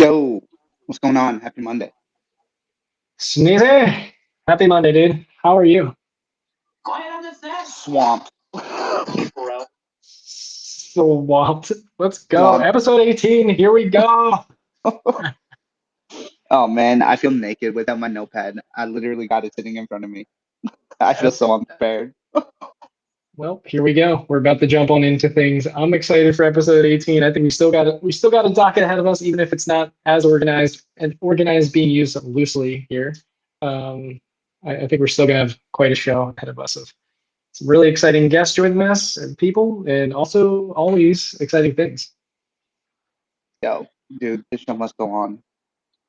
Yo, what's going on? Happy Monday. Sneezy, happy Monday, dude. How are you? Swamped. Swamped. Let's go. Swamped. Episode 18. Here we go. Oh man, I feel naked without my notepad. I literally got it sitting in front of me. I feel so unprepared. Well, here we go. We're about to jump on into things. I'm excited for episode 18. I think we still got a docket ahead of us, even if it's not as organized and organized being used loosely here. I think we're still gonna have quite a show ahead of us of some really exciting guests joining us and people, and also always exciting things. Yo, dude, this show must go on.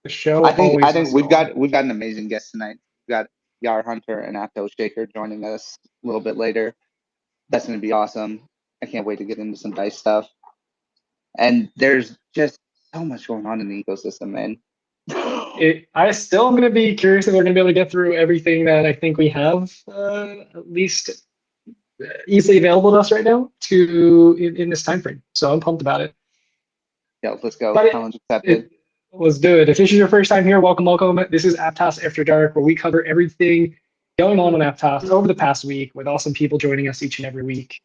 The show I always think must go on. we've got an amazing guest tonight. We've got YarHunter and Aptos Shaker joining us a little bit later. That's gonna be awesome. I can't wait to get into some dice stuff. And there's just so much going on in the ecosystem, man. I still am going to be curious if we're going to be able to get through everything that I think we have at least easily available to us right now in this time frame. So I'm pumped about it. Yo, let's go. But Challenge accepted. Let's do it. If this is your first time here, welcome, welcome. This is Aptos After Dark, where we cover everything going on Aptos over the past week with awesome people joining us each and every week.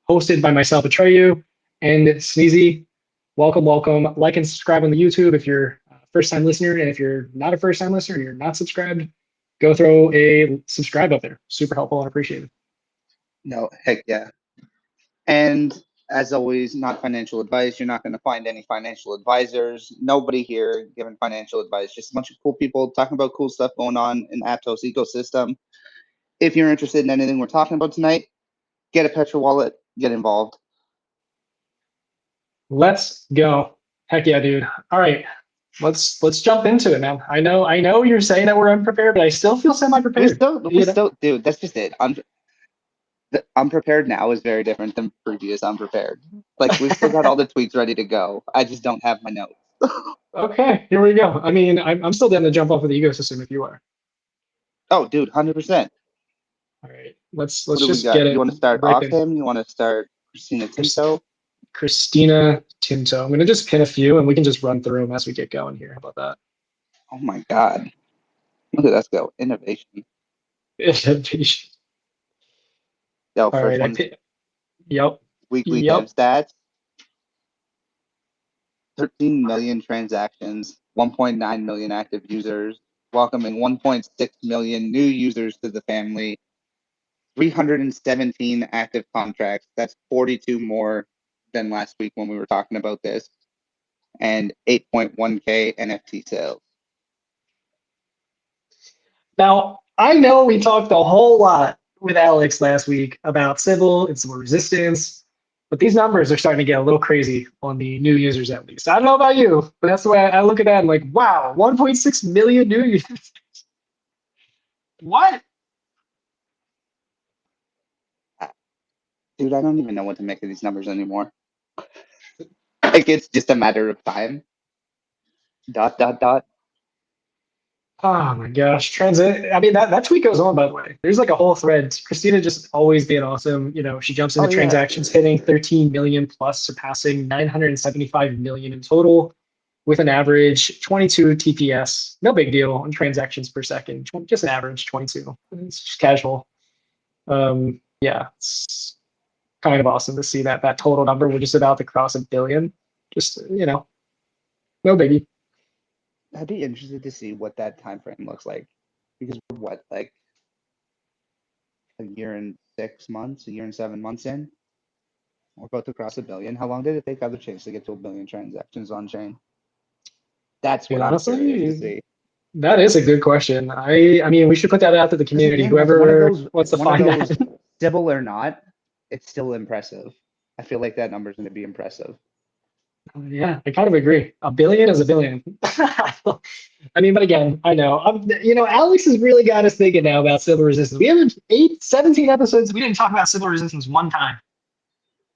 Hosted by myself, Atreyu, and Sneezy. Welcome, welcome. Like and subscribe on the YouTube if you're a first-time listener, and if you're not a first-time listener and you're not subscribed, go throw a subscribe up there. Super helpful and appreciated. No, heck yeah. And as always, not financial advice. You're not going to find any financial advisors. Nobody here giving financial advice. Just a bunch of cool people talking about cool stuff going on in Aptos ecosystem. If you're interested in anything we're talking about tonight, get a Petra wallet, get involved. Let's go. Heck yeah, dude. All right. Let's jump into it, man. I know you're saying that we're unprepared, but I still feel semi-prepared. We still, dude. That's just it. The unprepared now is very different than previous unprepared. Like we've still got all the tweets ready to go. I just don't have my notes. Okay, here we go. I mean, I'm still down to jump off of the ecosystem if you are. Oh, dude, 100%. All right, let's What do we just got? get it You want to start right off there. him? You want to start Christina Tinto? Christina Tinto. I'm gonna just pin a few, and we can just run through them as we get going here. How about that? Oh my God. Look at us go. Innovation. Innovation. Yo, All first right. one. Yep. Weekly dev stats. 13 million transactions, 1.9 million active users, welcoming 1.6 million new users to the family, 317 active contracts. That's 42 more than last week when we were talking about this, and 8.1K NFT sales. Now, I know we talked a whole lot with Alex last week about Sybil and some resistance, but these numbers are starting to get a little crazy on the new users at least. I don't know about you, but that's the way I look at that. I'm like, wow, 1.6 million new users. What? Dude, I don't even know what to make of these numbers anymore. Like it's just a matter of time. ... Oh my gosh, transit. I mean, that tweet goes on, by the way. There's like a whole thread. Christina just always being awesome. You know, she jumps into transactions, hitting 13 million plus, surpassing 975 million in total, with an average 22 TPS. No big deal on transactions per second. Just an average 22. It's just casual. Yeah, it's kind of awesome to see that total number. We're just about to cross a billion. Just no biggie. I'd be interested to see what that time frame looks like, because we're what, like a year and 6 months, a year and 7 months in. We're about to cross a billion. How long did it take other chains to get to a billion transactions on chain? That's what I'm curious to see. That is a good question. I mean, we should put that out to the community. Again, Whoever wants to find that. Sybil or not, it's still impressive. I feel like that number is going to be impressive. Yeah, I kind of agree. A billion is a billion. I mean, but again, I know. Alex has really got us thinking now about Sybil resistance. We have 17 episodes. We didn't talk about Sybil resistance one time.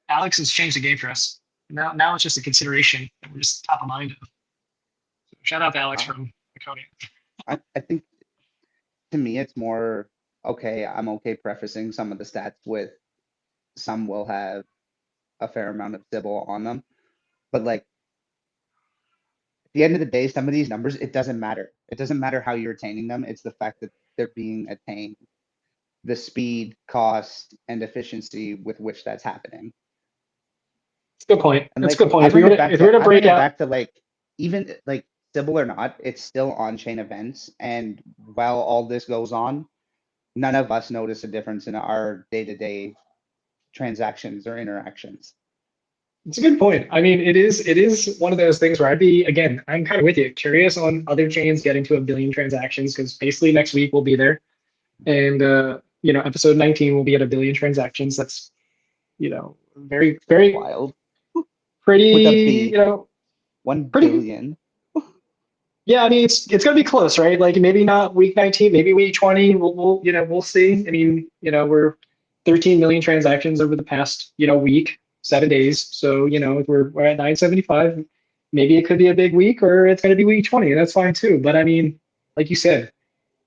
Alex has changed the game for us. Now it's just a consideration that we're just top of mind of. So shout out to Alex from Laconia. I think to me, it's more, okay, I'm okay prefacing some of the stats with some will have a fair amount of Sybil on them. But like, the end of the day, some of these numbers, it doesn't matter. It doesn't matter how you're attaining them. It's the fact that they're being attained, the speed, cost, and efficiency with which that's happening. It's a good point. And That's like, a good point. I If we bring were it back if we were to, to I bring break it out, back to like, even like Sybil or not, it's still on-chain events. And while all this goes on, none of us notice a difference in our day-to-day transactions or interactions. it's a good point. I mean, it is one of those things where again, I'm kind of with you, curious on other chains getting to 1 billion transactions, because basically next week we'll be there, and episode 19 will be at 1 billion transactions. That's very very Wild. pretty, With a B. 1 pretty. billion. Yeah, I mean, it's gonna be close, right? Like maybe not week 19, maybe week 20. We'll see. I mean, we're 13 million transactions over the past week, 7 days. So we're at 975. Maybe it could be a big week, or it's gonna be week 20, and that's fine too. But I mean, like you said,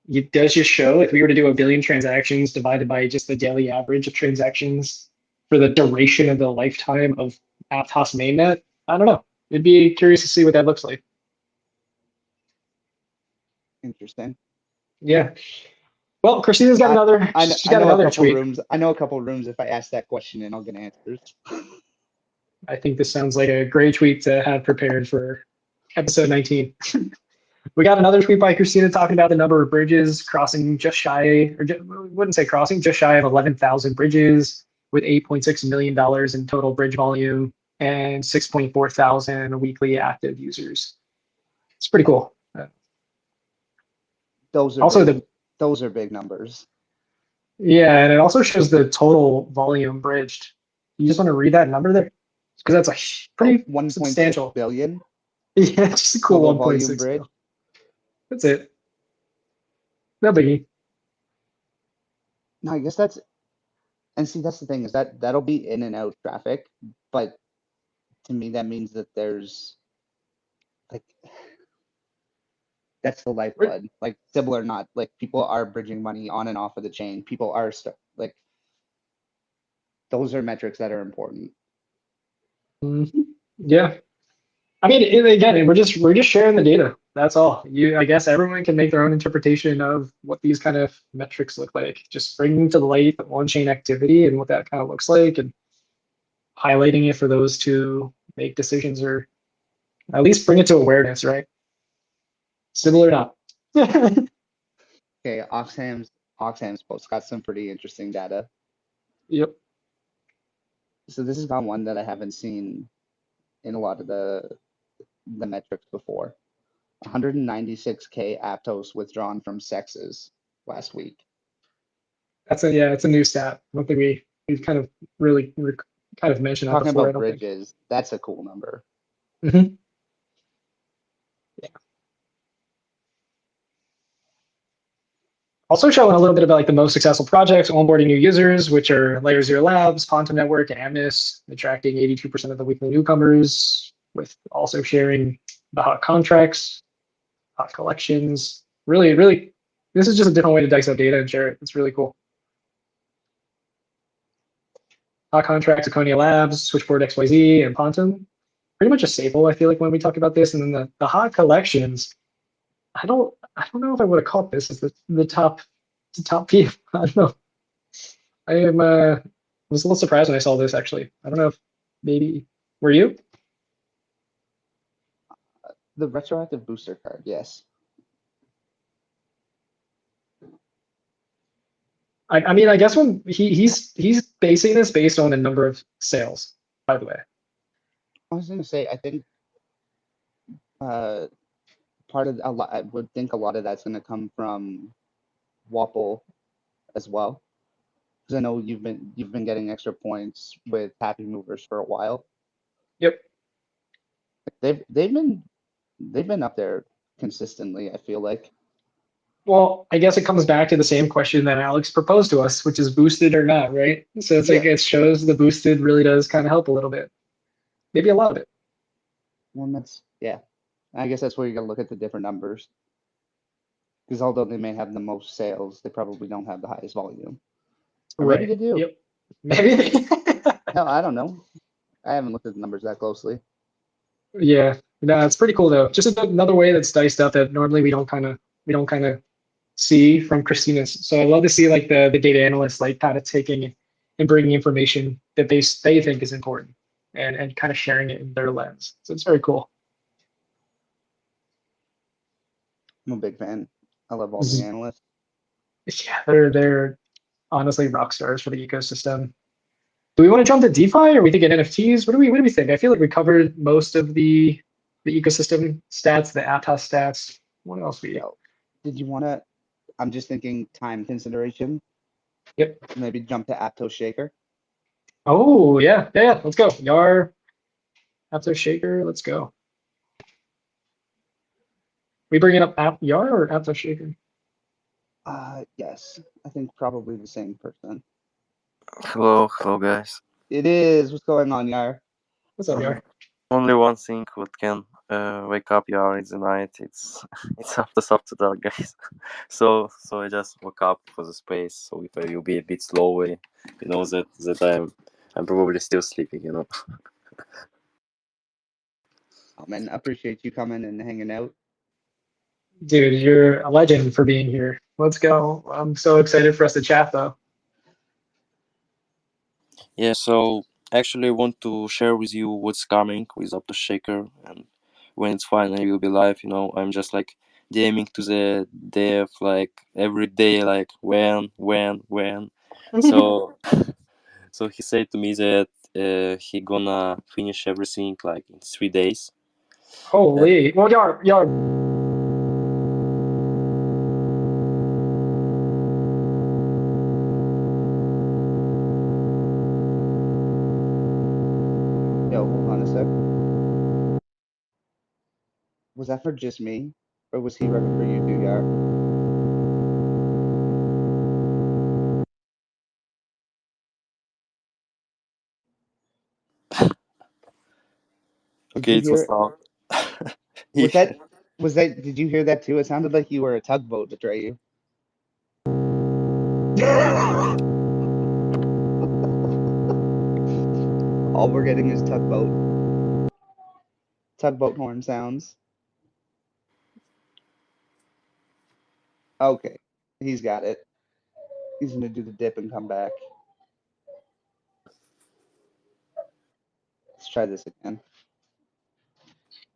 it does just show, if we were to do 1 billion transactions divided by just the daily average of transactions for the duration of the lifetime of Aptos mainnet, I don't know. It'd be curious to see what that looks like. Interesting. Yeah. Well, Christina's got another. She's I got know a another couple tweet. rooms. I know a couple rooms. If I ask that question, and I'll get answers. I think this sounds like a great tweet to have prepared for episode 19. We got another tweet by Christina talking about the number of bridges crossing just shy, or wouldn't say crossing, just shy of 11,000 bridges, with $8.6 million in total bridge volume and 6.4 thousand weekly active users. It's pretty cool. Those are Also, big. Those are big numbers. yeah, and it also shows the total volume bridged. You just want to read that number there? Because that's a pretty 1.6 substantial. billion. Yeah, just a cool Total 1.6 volume bridge. mil. That's it. No biggie. No, I guess that's, and see, that's the thing, is that that'll be in and out traffic, but to me that means that there's like, that's the lifeblood. Like Sybil or not, like people are bridging money on and off of the chain. People are like, those are metrics that are important. Mhm. Yeah. I mean, again, we're just sharing the data. That's all. I guess everyone can make their own interpretation of what these kind of metrics look like. Just bringing to the light the on-chain activity and what that kind of looks like, and highlighting it for those to make decisions, or at least bring it to awareness, right? Sybil or not. Okay, Oxham's post got some pretty interesting data. Yep. So this is not one that I haven't seen in a lot of the metrics before. 196K Aptos withdrawn from sexes last week. It's a new stat. I don't think we've kind of really kind of mentioned that Talking before, I about don't think. bridges, that's a cool number. Mm-hmm. Yeah. Also showing a little bit about like the most successful projects, onboarding new users, which are Layer Zero Labs, Quantum Network, and Amnis, attracting 82% of the weekly newcomers, with also sharing the hot contracts, hot collections. Really, really, this is just a different way to dice up data and share it. It's really cool. Hot contracts, Aconia Labs, Switchboard XYZ, and Pontum. Pretty much a staple, I feel like, when we talk about this. And then the hot collections, I don't know if I would have caught this as the top view. I don't know. I was a little surprised when I saw this, actually. I don't know if maybe were you? The retroactive booster card, yes. I mean, I guess when he's basing this based on the number of sales, by the way. I was gonna say, I think uh, part of a lot, I would think a lot of that's gonna come from Wapple as well, because I know you've been getting extra points with Happy Movers for a while. Yep. They've been up there consistently, I feel like. Well, I guess it comes back to the same question that Alex proposed to us, which is boosted or not, right? So it's like Yeah. it shows the boosted really does kind of help a little bit, maybe a lot of it. Well, that's, yeah. I guess that's where you gotta look at the different numbers. Because although they may have the most sales, they probably don't have the highest volume. Or maybe Right. they do. Yep. Maybe. No, I don't know. I haven't looked at the numbers that closely. Yeah. No, it's pretty cool though. Just another way that's diced up that normally we don't kind of see from Christina's. So I love to see like the data analysts like kind of taking and bringing information that they think is important and kind of sharing it in their lens. So it's very cool. I'm a big fan. I love all the analysts. Yeah, they're honestly rock stars for the ecosystem. Do we want to jump to DeFi or are we thinking NFTs? What do we think? I feel like we covered most of the ecosystem stats, the Aptos stats. What else we? So, did you want to? I'm just thinking time consideration. Yep. Maybe jump to Aptos Shaker. Oh yeah. Let's go. Yar, Aptos Shaker. Let's go. We bringing up Yar or Aptos Shaker? Yes, I think probably the same person. Hello guys. It is. What's going on, Yar? What's up, Yar? Only one thing what can wake up your in the night. It's it's Aptos After Dark, guys. So I just woke up for the space. So if I will be a bit slowly, that I'm probably still sleeping. Oh man, appreciate you coming and hanging out. Dude, you're a legend for being here. Let's go. I'm so excited for us to chat though. Yeah. So actually, I want to share with you what's coming with Aptos Shaker, and when it's finally will be live. I'm just like DMing to the dev like every day, like when. So So he said to me that he gonna finish everything like in 3 days. Holy. Well, Yar. Yo, hold on a sec. Was that for just me, or was he repping for you too, Yar? Did Okay, you it hear was it? loud. Was Yeah. that? Was that? Did you hear that too? It sounded like you were a tugboat, Atreyu. All we're getting is tugboat. Tugboat horn sounds. Okay, he's got it. He's gonna do the dip and come back. Let's try this again.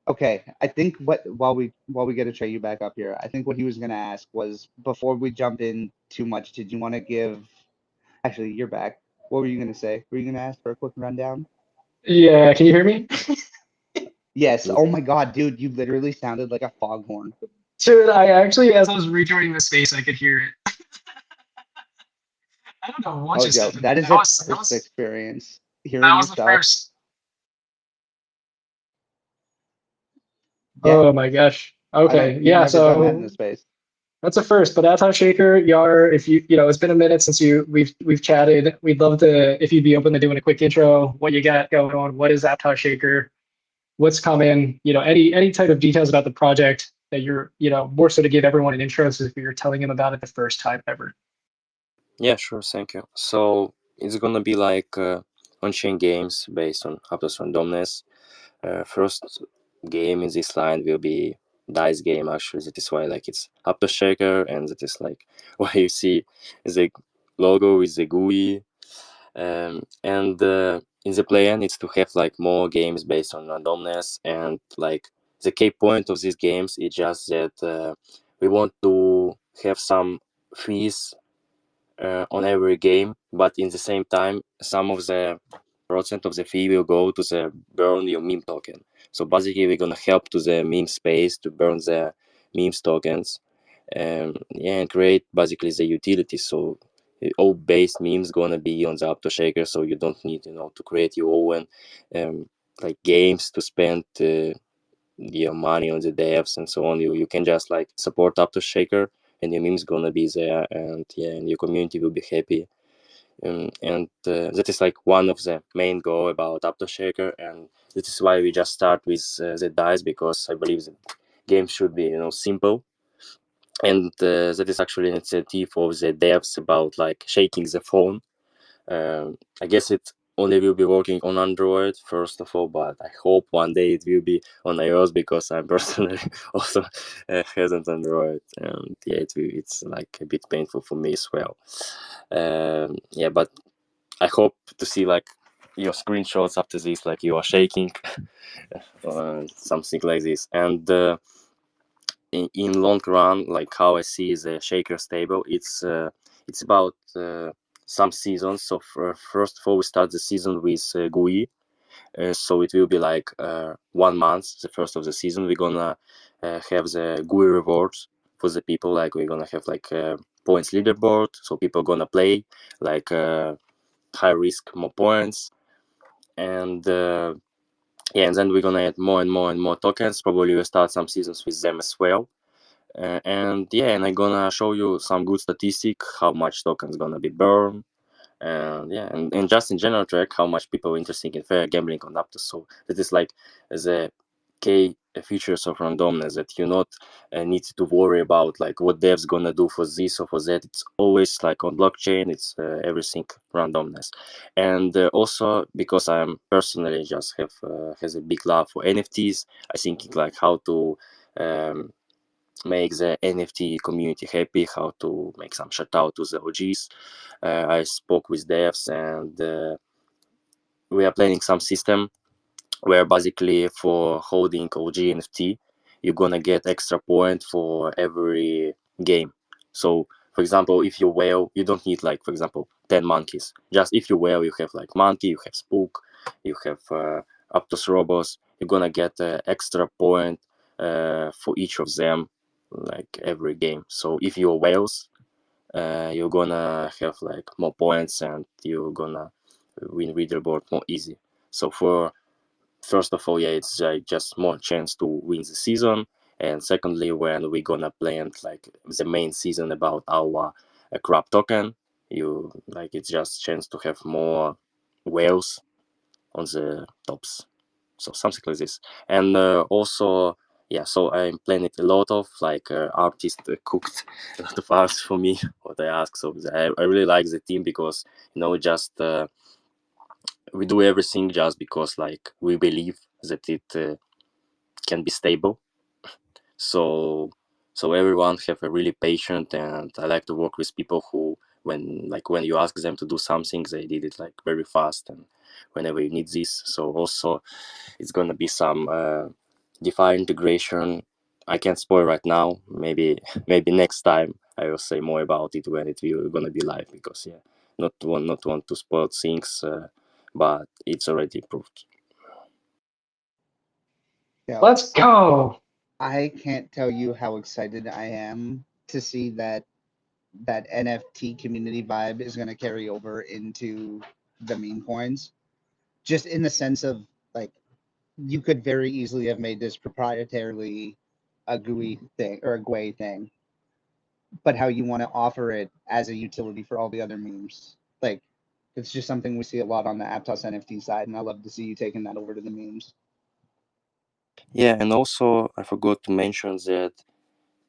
Okay, I think while we get Atreyu back up here, I think what he was gonna ask was before we jump in too much, did you want to give? Actually, you're back. What were you gonna say? Were you gonna ask for a quick rundown? Yeah, can you hear me? Yes. Oh my God, dude, you literally sounded like a foghorn. Dude, I actually, as I was rejoining the space, I could hear it. I don't know what Oh, just yo, happened. that is That a was that first was experience. that Hearing was the yourself. first. Yeah, Oh my gosh. I don't. Okay. We've Yeah, never done that in so the space. that's a first, but that's how Shaker, Yar, if it's been a minute since we've chatted. We'd love to if you'd be open to doing a quick intro, what you got going on, what is Aptos Shaker, what's coming, any type of details about the project that you're, more so to give everyone an intro so if you're telling them about it the first time ever. Yeah, sure, thank you. So it's gonna be like on-chain games based on Aptos randomness. First game in this line will be dice game. Actually, that is why like it's Aptos Shaker, and that is like why you see the logo with the GUI. And in the plan it's to have like more games based on randomness, and like the key point of these games is just that we want to have some fees on every game, but in the same time some of the percent of the fee will go to the burn your meme token. So basically we're gonna help to the meme space to burn the memes tokens, and create basically the utility. So all base memes gonna be on the Aptos Shaker, so you don't need to create your own like games to spend your money on the devs and so on. You can just like support Aptos Shaker, and your memes gonna be there, and yeah, and your community will be happy. And that is like one of the main goal about Aptos Shaker, and this is why we just start with the dice, because I believe the game should be simple, and that is actually an initiative of the devs about like shaking the phone. I guess it only will be working on Android first of all, but I hope one day it will be on iOS because I'm personally also hasn't Android, and yeah, it's like a bit painful for me as well. Yeah, but I hope to see like your screenshots after this, like you are shaking, or something like this, and. In long run, like how I see the shaker stable, it's about some seasons. So first of all, we start the season with GUI. So it will be like 1 month, the first of the season. We're gonna have the GUI rewards for the people. Like we're gonna have like points leaderboard, so people gonna play like high risk, more points, and yeah, and then we're gonna add more and more and more tokens. Probably we'll start some seasons with them as well. And yeah, and I'm gonna show you some good statistic, how much tokens gonna be burned, and yeah, and just in general track how much people are interested in fair gambling on Aptos. So that is like the key features of randomness, that you not need to worry about like what devs gonna do for this or for that. It's always like on blockchain, it's everything randomness. And also because I'm personally just have has a big love for NFTs, I think like how to make the NFT community happy, how to make some shout out to the OGs. I spoke with devs, and we are planning some system where basically for holding OG NFT, you're gonna get extra point for every game. So for example, if you whale, you don't need like, for example, 10 monkeys. Just if you whale, you have like monkey, you have spook, you have Aptos robots, you're gonna get extra point for each of them like every game. So if you're whales, you're gonna have like more points and you're gonna win leaderboard more easy. So for first of all, yeah, it's just more chance to win the season, and secondly, when we're gonna plan like the main season about our crop token, you like it's just chance to have more whales on the tops. So something like this, and also yeah, so I'm planning a lot of like artists cooked a lot of arts for me what I ask. So I really like the team because just we do everything just because like we believe that it can be stable. So everyone have a really patient, and I like to work with people who when you ask them to do something, they did it like very fast and whenever you need this. So also it's gonna be some DeFi integration. I can't spoil right now. Maybe next time I will say more about it when it will gonna be live, because yeah, not want to spoil things, but it's already improved. Yeah, Let's go. I can't tell you how excited I am to see that NFT community vibe is going to carry over into the meme coins. Just in the sense of like, you could very easily have made this proprietarily a GUI thing or a GUI thing, but how you want to offer it as a utility for all the other memes. Like, it's just something we see a lot on the Aptos NFT side, and I love to see you taking that over to the memes. Yeah, and also I forgot to mention that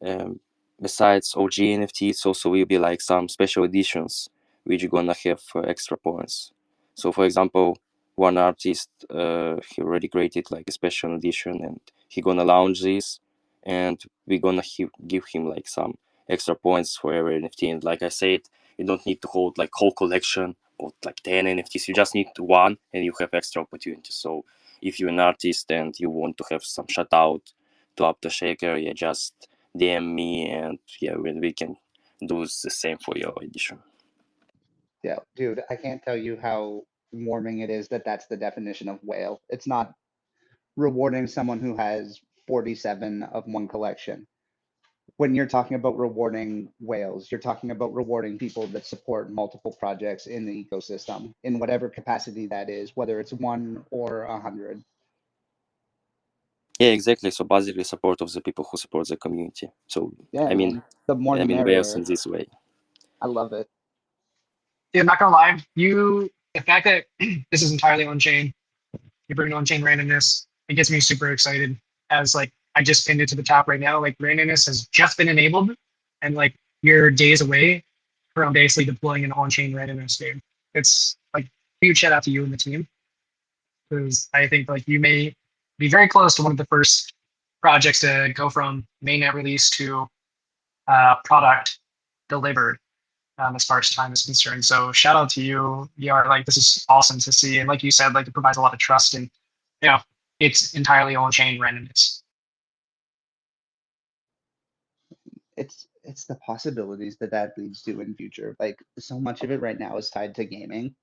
um, besides OG NFTs, also will be like some special editions which gonna have extra points. So for example, one artist he already created like a special edition, and he gonna launch this, and we gonna give him like some extra points for every NFT. And like I said, you don't need to hold like whole collection or like 10 NFTs. You just need one, and you have extra opportunities. So if you're an artist and you want to have some shout out to Aptos Shaker, yeah, just DM me, and yeah, we can do the same for your edition. Yeah, dude, I can't tell you how warming it is that that's the definition of whale. It's not rewarding someone who has 47 of one collection. When you're talking about rewarding whales, you're talking about rewarding people that support multiple projects in the ecosystem in whatever capacity that is, whether it's one or 100. Yeah, exactly. So basically, support of the people who support the community. So Yeah, I mean, man. The more the whales in merrier. this way. I love it. Dude, I'm not gonna lie. The fact that this is entirely on chain, you bring on chain randomness, it gets me super excited. As like I just pinned it to the top right now. Like randomness has just been enabled, and like you're days away from basically deploying an on chain randomness, dude. It's like huge shout out to you and the team, because I think like you may be very close to one of the first projects to go from mainnet release to product delivered, as far as time is concerned. So shout out to you, Yar. Like this is awesome to see, and like you said, like it provides a lot of trust, and you know it's entirely on chain randomness. It's the possibilities that leads to in future. Like so much of it right now is tied to gaming,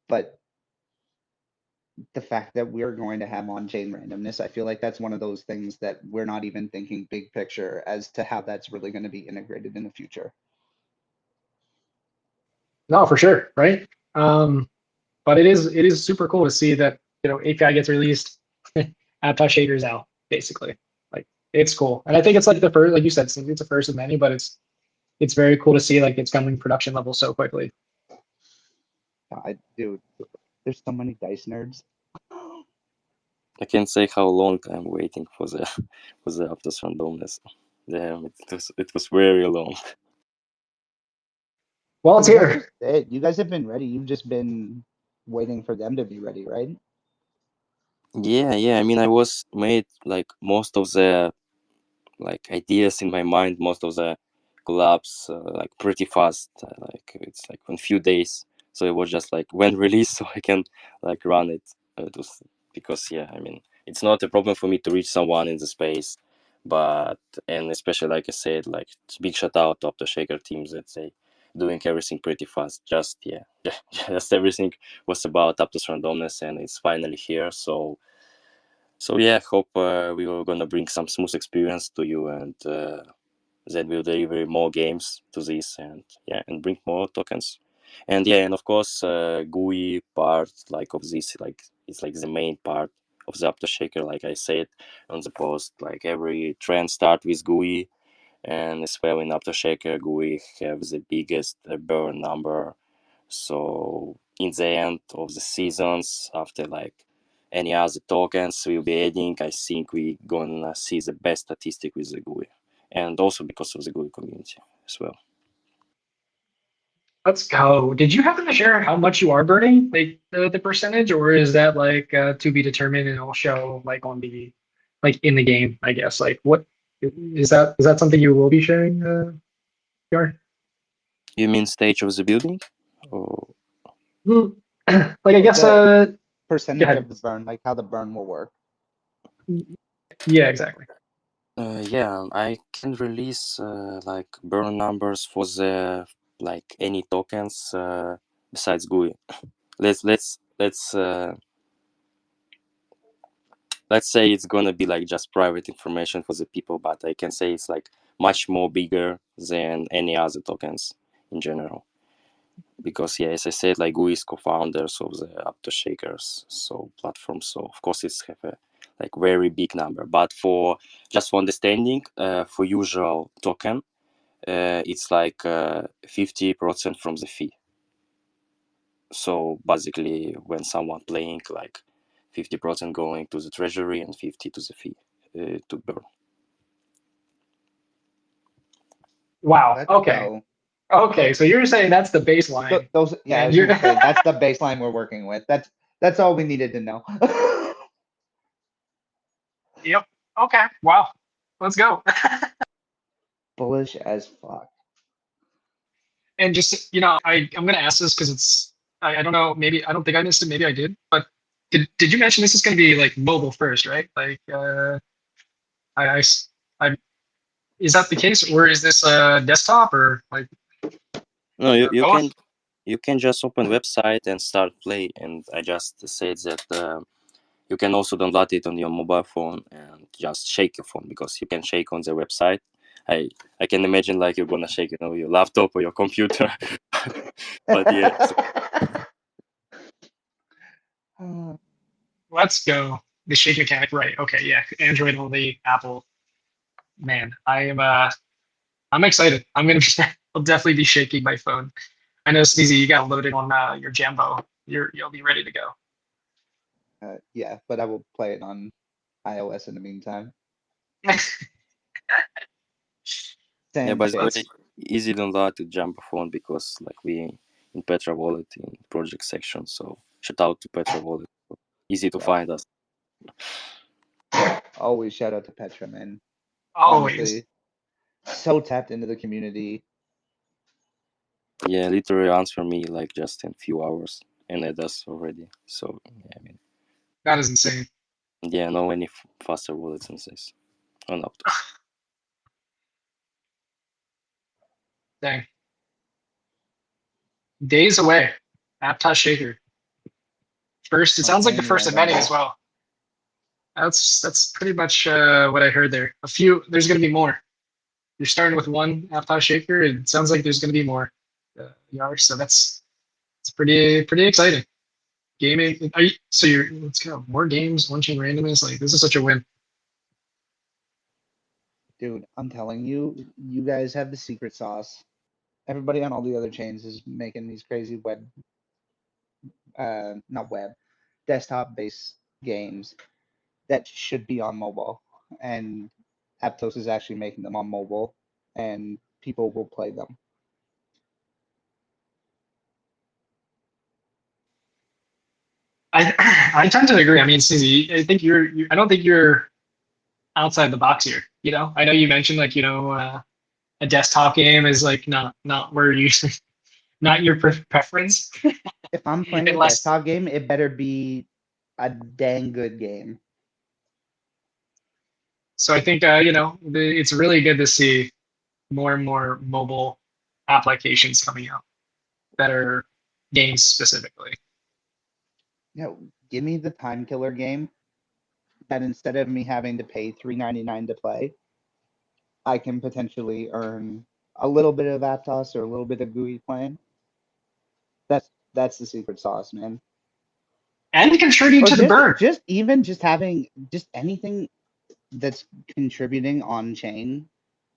but the fact that we're going to have on-chain randomness, I feel like that's one of those things that we're not even thinking big picture as to how that's really going to be integrated in the future. No, for sure, right? But it is super cool to see that API gets released, Aptos shaders out, basically. Like it's cool, and I think it's like the first, like you said, it's a first of many, but it's very cool to see like it's coming production level so quickly. Dude, there's so many dice nerds. I can't say how long I'm waiting for the Aptos randomness. Damn, it was very long. Well, it's here. You guys have been ready. You've just been waiting for them to be ready, right? Yeah. I mean, I was made like most of the like ideas in my mind, most of the collabs like pretty fast. Like it's like in few days. So it was just like when released, so I can like run it. It was because I mean, it's not a problem for me to reach someone in the space, but and especially like I said, like big shout out to the Shaker teams that they doing everything pretty fast. Just just everything was about Aptos randomness, and it's finally here. So yeah, hope we are gonna bring some smooth experience to you, and then we'll deliver more games to this, and and bring more tokens. And and of course, GUI part like of this, like it's like the main part of the Aptos Shaker. Like I said on the post, like every trend start with GUI, and as well in Aptos Shaker, GUI have the biggest burn number. So in the end of the seasons, after like any other tokens we'll be adding, I think we gonna see the best statistic with the GUI, and also because of the GUI community as well. Let's go. Did you happen to share how much you are burning, like the percentage, or is that like to be determined and it'll show like on the like in the game, I guess. Like what is that something you will be sharing, Yar? You mean stage of the building? Or Like I guess The percentage ahead. of the burn, like how the burn will work. Yeah, exactly. I can release like burn numbers for the like any tokens besides GUI. Let's say it's gonna be like just private information for the people, but I can say it's like much more bigger than any other tokens in general. Because as I said, like GUI is co-founders of the Aptos Shakers, so platform. So of course it's have a like very big number. But for just for understanding, for usual token, it's like 50% from the fee. So basically, when someone playing, like 50% going to the treasury and 50 to the fee to burn. Wow. Let's Okay. go. Okay. So you're saying that's the baseline. Those, yeah, I was gonna say that's the baseline we're working with. That's all we needed to know. Yep. Okay. Wow. Let's go. Bullish as fuck. And just, I'm going to ask this because I don't know, maybe, I don't think I missed it. Maybe I did, but did you mention this is going to be like mobile first, right? Like, I, I, I, is that the case, or is this desktop, or like No, both? you can just open website and start play. And I just said that you can also download it on your mobile phone and just shake your phone, because you can shake on the website. I can imagine like you're gonna shake, your laptop or your computer. But Let's go. The shake mechanic, right? Okay, yeah. Android only, Apple. Man, I'm excited. I'll definitely be shaking my phone. I know, Sneezy, you got it loaded on your Jambo. You'll be ready to go. Yeah, but I will play it on iOS in the meantime. by the way, Chance. easy download to jump phone, because like we in Petra Wallet in project section. So shout out to Petra Wallet. Easy to Yeah. find us. Always shout out to Petra, man. Always. Honestly, so tapped into the community. Yeah, literally answer me like just in few hours and add us already. So yeah, I mean, That is insane. yeah, no any faster wallets than this on Aptos. Dang. Days away. Aptos Shaker. First, it Like sounds like the many first of of many them. as well. That's pretty much what I heard there. A few. There's going to be more. You're starting with one Aptos Shaker. It sounds like there's going to be more. Yar. So it's pretty exciting. Gaming. So you're let's go more games. One chain randomness. Like this is such a win. Dude, I'm telling you, you guys have the secret sauce. Everybody on all the other chains is making these crazy not web, desktop-based games that should be on mobile. And Aptos is actually making them on mobile, and people will play them. I tend to agree. I mean, Sneezy, I think I don't think you're outside the box here. You know, I know you mentioned like a desktop game is like not where you not your preference. If I'm playing a Unless desktop game, it better be a dang good game. so, I think it's really good to see more and more mobile applications coming out that are games specifically. You know, give me the time killer game that instead of me having to pay $3.99 to play, I can potentially earn a little bit of Aptos or a little bit of GUI playing. That's the secret sauce, man. And contribute Or to the burn. just even just having just anything that's contributing on chain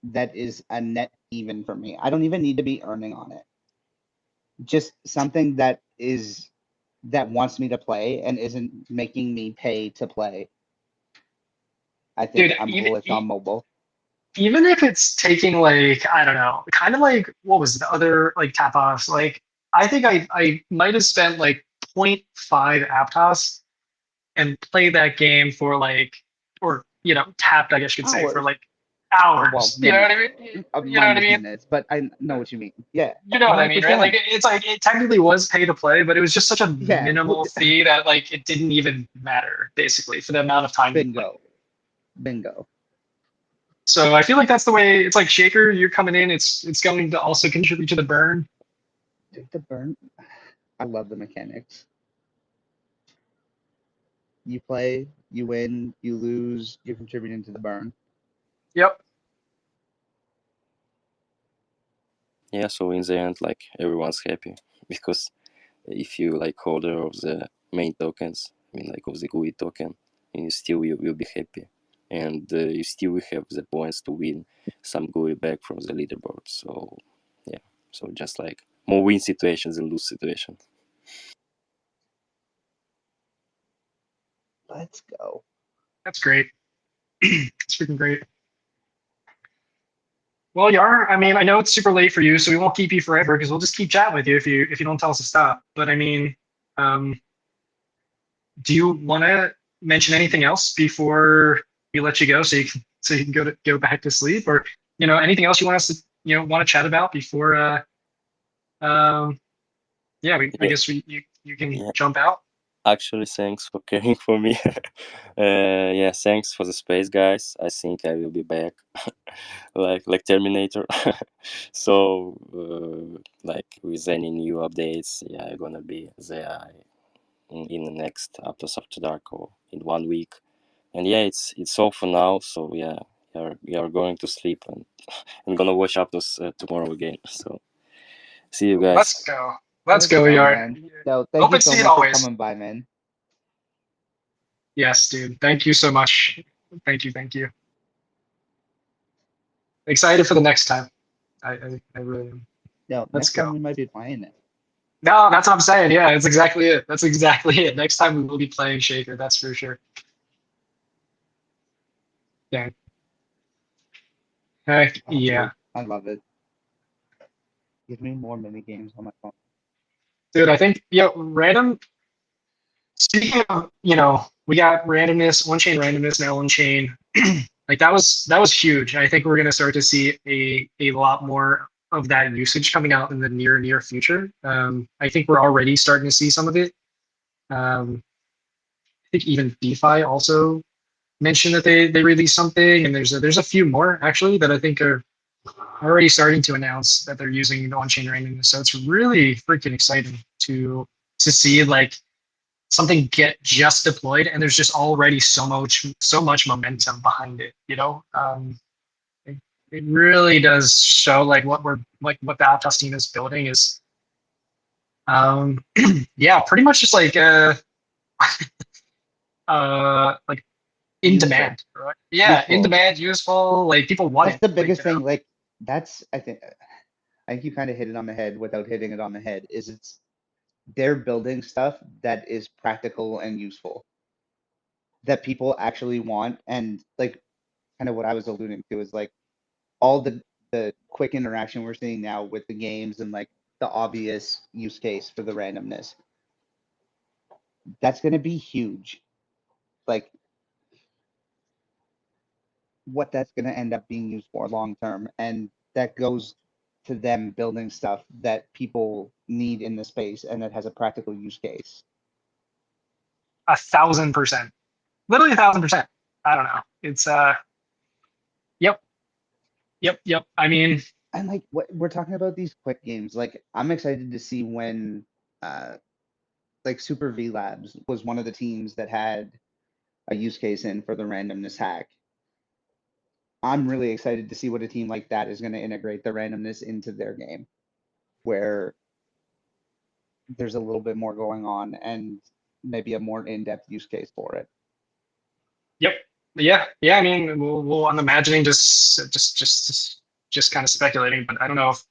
that is a net even for me. I don't even need to be earning on it. Just something that wants me to play and isn't making me pay to play. I think Dude, I'm bullish on mobile. even if it's taking like, I don't know, kind of like what was the other like tap offs? Like I think I might have spent like zero 0.5 Aptos and played that game for like, or tapped, I guess you could say, for Hours. like Well, hours. You know what I minutes. mean? You know what I Minus mean? minutes, but I know what you mean. Yeah, You know what I mean, right? 100%. Like it's like it technically was pay to play, but it was just such a Yeah, minimal fee that like it didn't even matter basically for the amount of time you played. bingo. So I feel like that's the way it's like Shaker, you're coming in, it's going to also contribute to the burn. Dude, the burn. I love the mechanics. You play, you win, you lose, you're contributing to the burn. Yep. Yeah, so in the end, like everyone's happy because if you like holder of the main tokens, I mean like of the GUI token, and you still will be happy, and you still will have the points to win some GUI back from the leaderboard. So yeah, so just like more win situations than lose situations. Let's go. That's great. It's freaking great. Well, Yar, I mean, I know it's super late for you, so we won't keep you forever because we'll just keep chatting with you if you don't tell us to stop. But I mean, um, do you want to mention anything else before we let you go, so you can go back to sleep, or anything else you want us to want to chat about before um yeah, I Yeah, guess you can yeah. jump out. Actually, thanks for caring for me. Yeah, thanks for the space, guys. I think I will be back, like Terminator. So, like with any new updates, yeah, I'm gonna be there in the next Aptos After Dark or in 1 week. And yeah, it's all for now. So yeah, we are going to sleep and I'm gonna watch Aptos tomorrow again. So see you guys. Let's go. Let's go, Yar. Man. Yo, thank you Open so seat much for always. coming by, man. Yes, dude. Thank you so much. Thank you. Excited for the next time. I really am. Yo, Let's next time go. we might be playing it. No, that's what I'm saying. Yeah, that's exactly it. That's exactly it. Next time we will be playing Shaker, that's for sure. Yeah. Heck Oh, yeah. dude, I love it. Give me more mini games on my phone. Dude, I think, random, speaking of, we got randomness, on-chain randomness, now on-chain. Like that was huge. I think we're going to start to see a lot more of that usage coming out in the near future. I think we're already starting to see some of it. I think even DeFi also mentioned that they released something, and there's a few more actually that I think are already starting to announce that they're using on-chain randomness. So it's really freaking exciting to see like something get just deployed, and there's just already so much momentum behind it. It, it really does show like what the Aptos team is building is, yeah, pretty much just like in Useful. demand, right? Yeah, in Useful. demand, useful, like people want That's it. the like, biggest thing. Like that's I think you kind of hit it on the head without hitting it on the head. Is they're building stuff that is practical and useful that people actually want, and like kind of what I was alluding to is like all the quick interaction we're seeing now with the games and like the obvious use case for the randomness. That's going to be huge. Like what that's going to end up being used for long term, and that goes to them building stuff that people need in the space and that has a practical use case. 1,000%, literally 1,000%. I don't know. It's yep, yep. I mean, And like what we're talking about these quick games, like I'm excited to see when uh like Super V Labs was one of the teams that had a use case in for the randomness hack. I'm really excited to see what a team like that is going to integrate the randomness into their game, where there's a little bit more going on and maybe a more in-depth use case for it. yep, yeah. I mean, I'm imagining just kind of speculating, but I don't know if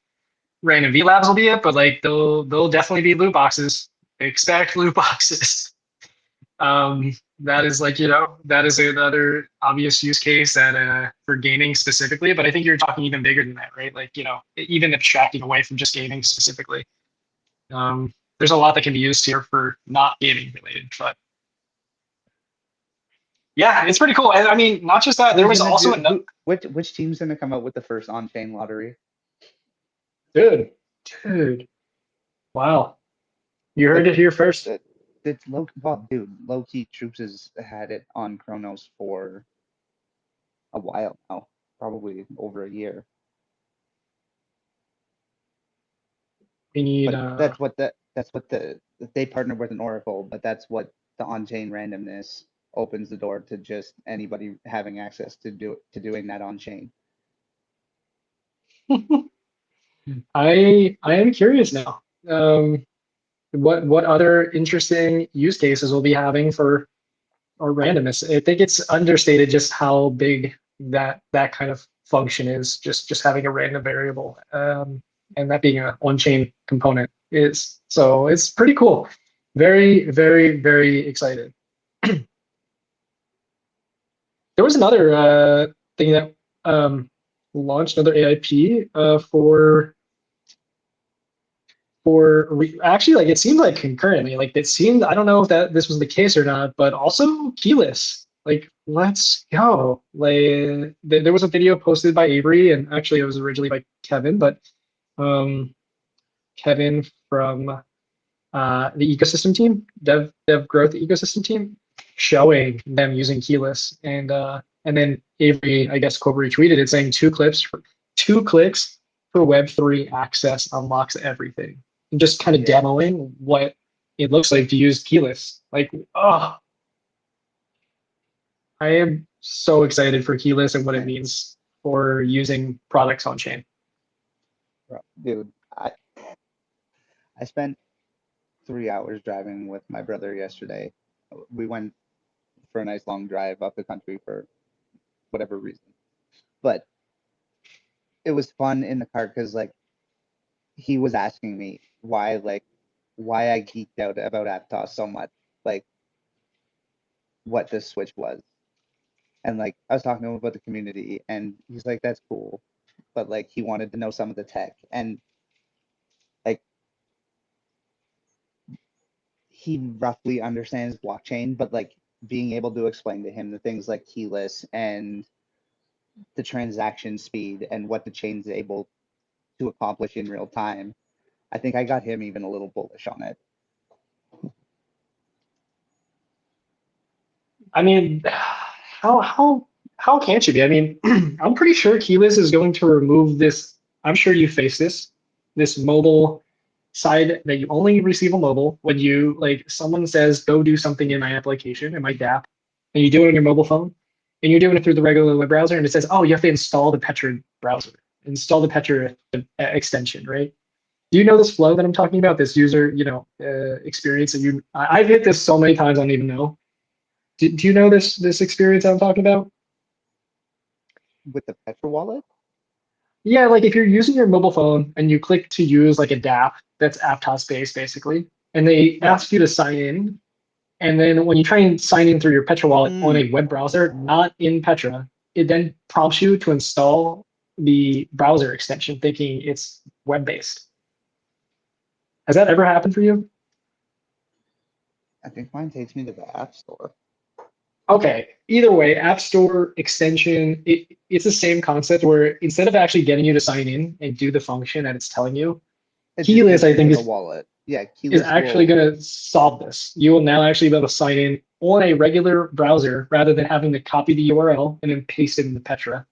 random V Labs will be it, but like they'll definitely be loot boxes. Expect loot boxes. That is like, that is another obvious use case that for gaming specifically, but I think you're talking even bigger than that, right? Like, even abstracting away from just gaming specifically. There's a lot that can be used here for not gaming related, but yeah, it's pretty cool. And I mean, not just that, there was also another Which team's going to come out with the first on-chain lottery? dude, wow. You heard it here first. It's low key Troops has had it on Chronos for a while now, probably over a year. We need But that's what they partnered with an Oracle, but that's what the on-chain randomness opens the door to just anybody having access to doing that on-chain. I am curious now. What other interesting use cases we'll be having for or randomness? I think it's understated just how big that kind of function is. Just having a random variable, and that being an on-chain component is. So it's pretty cool. Very, very, very excited. There was another thing that launched, another AIP actually, like it seemed like concurrently, like it seemed, I don't know if this was the case or not, but also keyless. Like, let's go. Like there was a video posted by Avery, and actually it was originally by Kevin, but Kevin from the ecosystem team, dev growth ecosystem team, showing them using keyless, and then Avery, I guess, quote retweeted it saying two clicks for Web3 access unlocks everything. And just kind of demoing what it looks like to use keyless. Like, oh, I am so excited for keyless and what it means for using products on chain. Dude, I spent 3 hours driving with my brother yesterday. We went for a nice long drive up the country for whatever reason, but it was fun in the car because like he was asking me why I geeked out about Aptos so much, like what this switch was. And like I was talking to him about the community, and he's like, "That's cool," but like he wanted to know some of the tech, and like he roughly understands blockchain, but like being able to explain to him the things like keyless and the transaction speed and what the chain's able to accomplish in real time, I think I got him even a little bullish on it. I mean, how can't you be? I mean, I'm pretty sure keyless is going to remove this. I'm sure you face this mobile side that you only receive on mobile when you like someone says go do something in my application in my DApp, and you do it on your mobile phone, and you're doing it through the regular web browser, and it says, oh, you have to install the Petra browser, install the Petra extension, right? Do you know this flow that I'm talking about? This user, experience that I've hit this so many times I don't even know. Do you know this experience I'm talking about? With the Petra wallet? Yeah, like if you're using your mobile phone and you click to use like a DApp that's Aptos based basically, and they ask you to sign in, and then when you try and sign in through your Petra wallet on a web browser, not in Petra, it then prompts you to install the browser extension thinking it's web based. Has that ever happened for you? I think mine takes me to the App Store. Okay, either way, App Store extension, it's the same concept where instead of actually getting you to sign in and do the function that it's telling you, keyless, I think, the wallet. Yeah, is actually going to solve this. You will now actually be able to sign in on a regular browser rather than having to copy the URL and then paste it into Petra,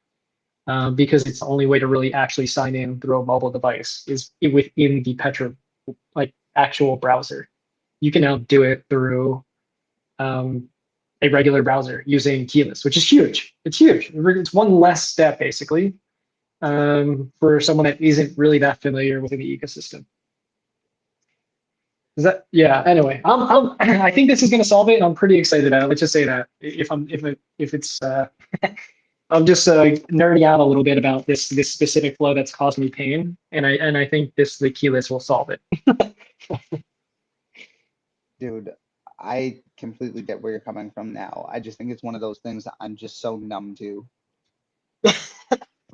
because it's the only way to really actually sign in through a mobile device is within the Petra like actual browser. You can now do it through a regular browser using keyless, which is huge. It's huge. It's one less step basically for someone that isn't really that familiar with the ecosystem. Is that, yeah, anyway, I think this is going to solve it and I'm pretty excited about it. Let's just say that if it's I'm just nerding out a little bit about this specific flow that's caused me pain, and I think the keyless will solve it. Dude, I completely get where you're coming from now. I just think it's one of those things that I'm just so numb to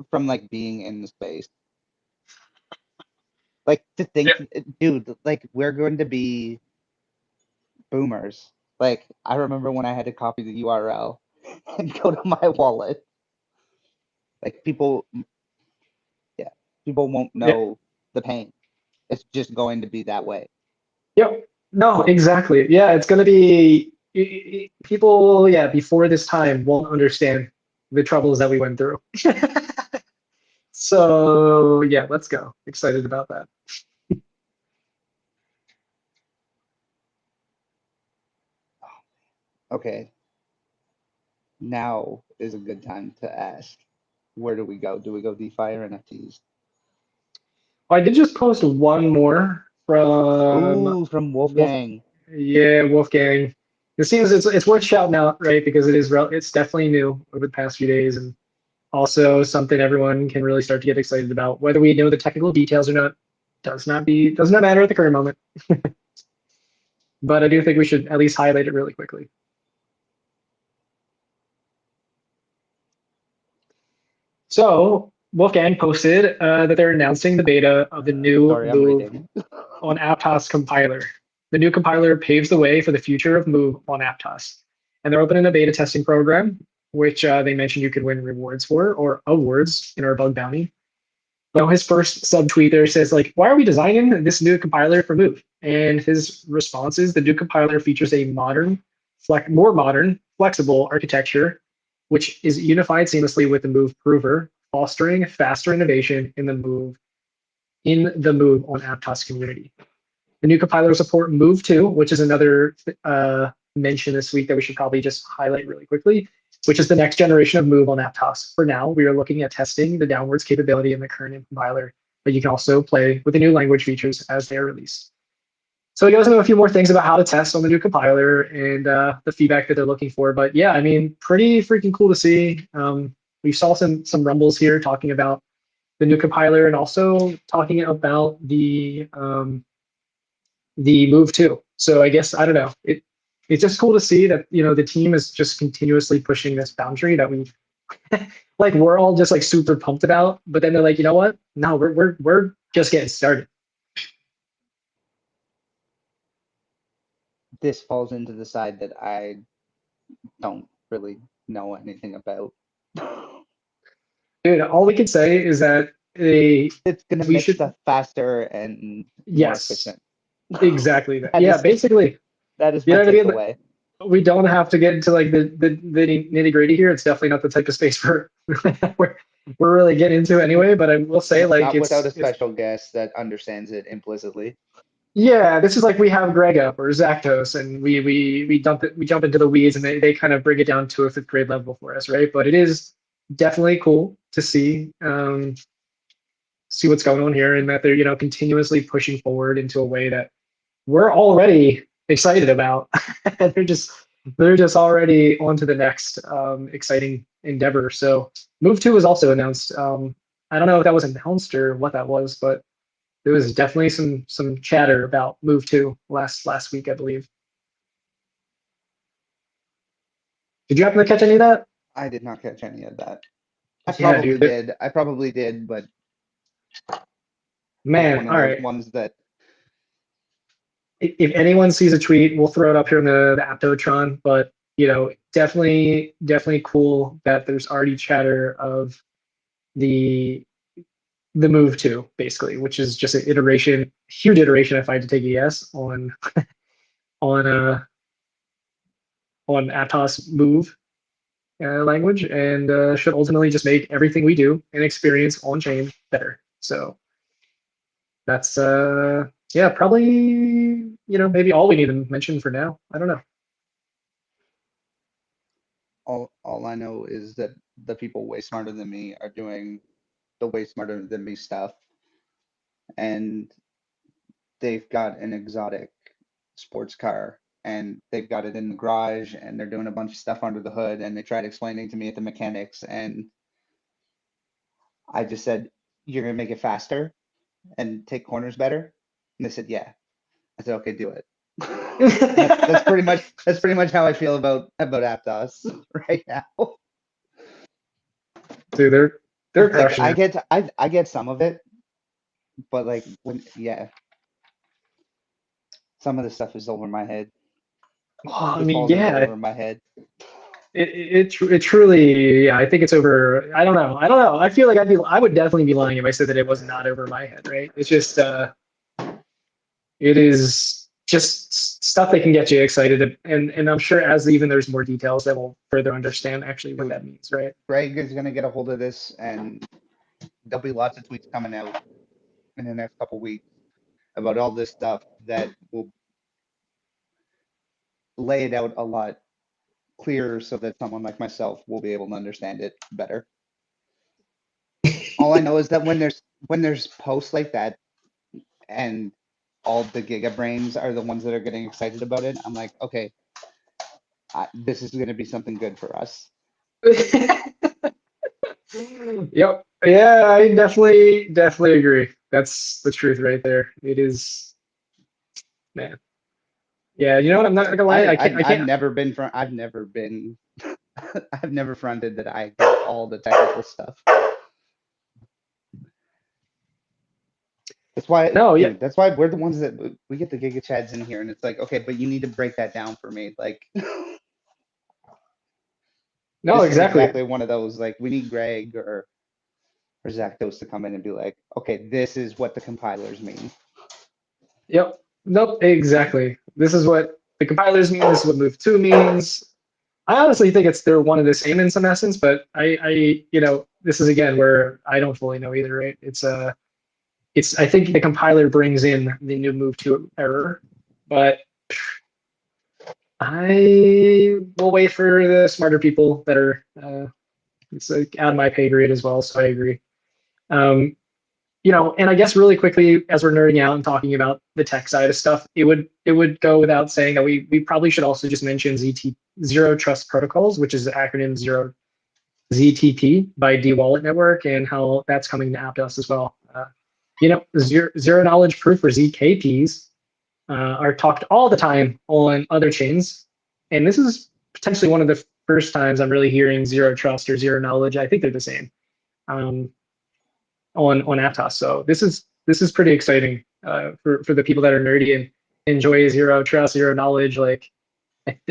from like being in the space. Like to think, dude, like we're going to be boomers. Like I remember when I had to copy the URL and go to my wallet. Like people won't know the pain. It's just going to be that way. Yep. No, exactly. Yeah, it's going to be people. Yeah, before this time won't understand the troubles that we went through. So yeah, let's go. Excited about that. Okay. Now is a good time to ask, where do we go? Do we go DeFi or NFTs? I did just post one more from Wolfgang. Wolfgang. It seems it's worth shouting out, right? Because it's definitely new over the past few days, and also something everyone can really start to get excited about. Whether we know the technical details or not does not matter at the current moment. But I do think we should at least highlight it really quickly. So Wolfgang posted that they're announcing the beta of the new Move on Aptos compiler. The new compiler paves the way for the future of Move on Aptos. And they're opening a beta testing program, which they mentioned you could win rewards for, or awards in our bug bounty. Well, his first subtweet there says, like, why are we designing this new compiler for Move? And his response is the new compiler features a more modern, flexible architecture, which is unified seamlessly with the Move prover, fostering faster innovation in the Move on Aptos community. The new compiler will support Move 2, which is another mention this week that we should probably just highlight really quickly, which is the next generation of Move on Aptos. For now, we are looking at testing the downwards capability in the current compiler, but you can also play with the new language features as they are released. So he goes into a few more things about how to test on the new compiler and the feedback that they're looking for. But yeah, I mean, pretty freaking cool to see. We saw some rumbles here talking about the new compiler and also talking about the Move 2. So I guess, I don't know, it's just cool to see that, the team is just continuously pushing this boundary that we like we're all just like super pumped about, but then they're like, you know what? No, we're just getting started. this falls into the side that I don't really know anything about. Dude, all we can say is that It's gonna we make should, stuff faster and more yes, efficient. exactly that. That Yeah, is- basically, That is you my know what I mean? takeaway. We don't have to get into like the nitty gritty here. It's definitely not the type of space we're really getting into anyway. But I will say, like, Not without a it's special guest that understands it implicitly. yeah, this is like we have Greg up or Zactos, and we jump into the weeds, and they kind of bring it down to a fifth grade level for us, right? But it is definitely cool to see what's going on here, and that they're continuously pushing forward into a way that we're already excited about. And they're just already on to the next exciting endeavor. So Move 2 was also announced. I don't know if that was announced or what that was, but there was definitely some chatter about Move 2 last week, I believe. Did you happen to catch any of that? I did not catch any of that. I Yeah, probably dude. did. I probably did, but Man, one all of those right. ones that If anyone sees a tweet, we'll throw it up here in the Aptotron. But definitely cool that there's already chatter of the Move 2, basically, which is just an iteration, huge iteration, if I had to take a guess, on on on Aptos Move language, and should ultimately just make everything we do and experience on chain better. So that's yeah, probably maybe all we need to mention for now. I don't know. all I know is that the people way smarter than me are doing the way smarter than me stuff, and they've got an exotic sports car and they've got it in the garage and they're doing a bunch of stuff under the hood, and they tried explaining to me at the mechanics, and I just said, "You're gonna make it faster and take corners better?" And they said, "Yeah." I said, "Okay, do it." That's pretty much how I feel about Aptos right now. Dude, they're Like crushing it. I get some of it, but like some of the stuff is over my head. Well, I Just mean, falls into yeah, over my head. it truly, yeah, I think it's over. I don't know. I feel like I would definitely be lying if I said that it was not over my head, right? It's just it is just stuff that can get you excited, and I'm sure as even there's more details that will further understand actually what that means, right? Greg is gonna get a hold of this, and there'll be lots of tweets coming out in the next couple weeks about all this stuff that will lay it out a lot clearer so that someone like myself will be able to understand it better. All I know is that when there's posts like that and all the Giga brains are the ones that are getting excited about it, I'm like, okay, this is going to be something good for us. Yep. Yeah, I definitely agree. That's the truth right there. It is, man. Yeah, you know what? I'm not gonna lie. I I've can't. never been I've never fronted that I got all the technical stuff. That's why, No, yeah. dude, that's why we're the ones that we get the Giga Chads in here, and it's like, okay, but you need to break that down for me. Like, No, this is exactly. exactly one of those. Like, we need Greg or Zactos to come in and be like, okay, this is what the compilers mean. Yep. Nope. Exactly. This is what the compilers mean. This is what Move 2 means. I honestly think they're one and the same in some essence, but this is again where I don't fully know either, right? It's I think the compiler brings in the new Move 2 error, but I will wait for the smarter people that are it's like out of my pay grade as well, so I agree. Um, and I guess really quickly, as we're nerding out and talking about the tech side of stuff, it would go without saying that we probably should also just mention Zero Trust Protocols, which is the acronym ZTP by D Wallet Network, and how that's coming to Aptos as well. Zero knowledge proof or ZKPs are talked all the time on other chains, and this is potentially one of the first times I'm really hearing zero trust or zero knowledge. I think they're the same. On Aptos. So this is pretty exciting for the people that are nerdy enjoy zero trust, zero knowledge. Like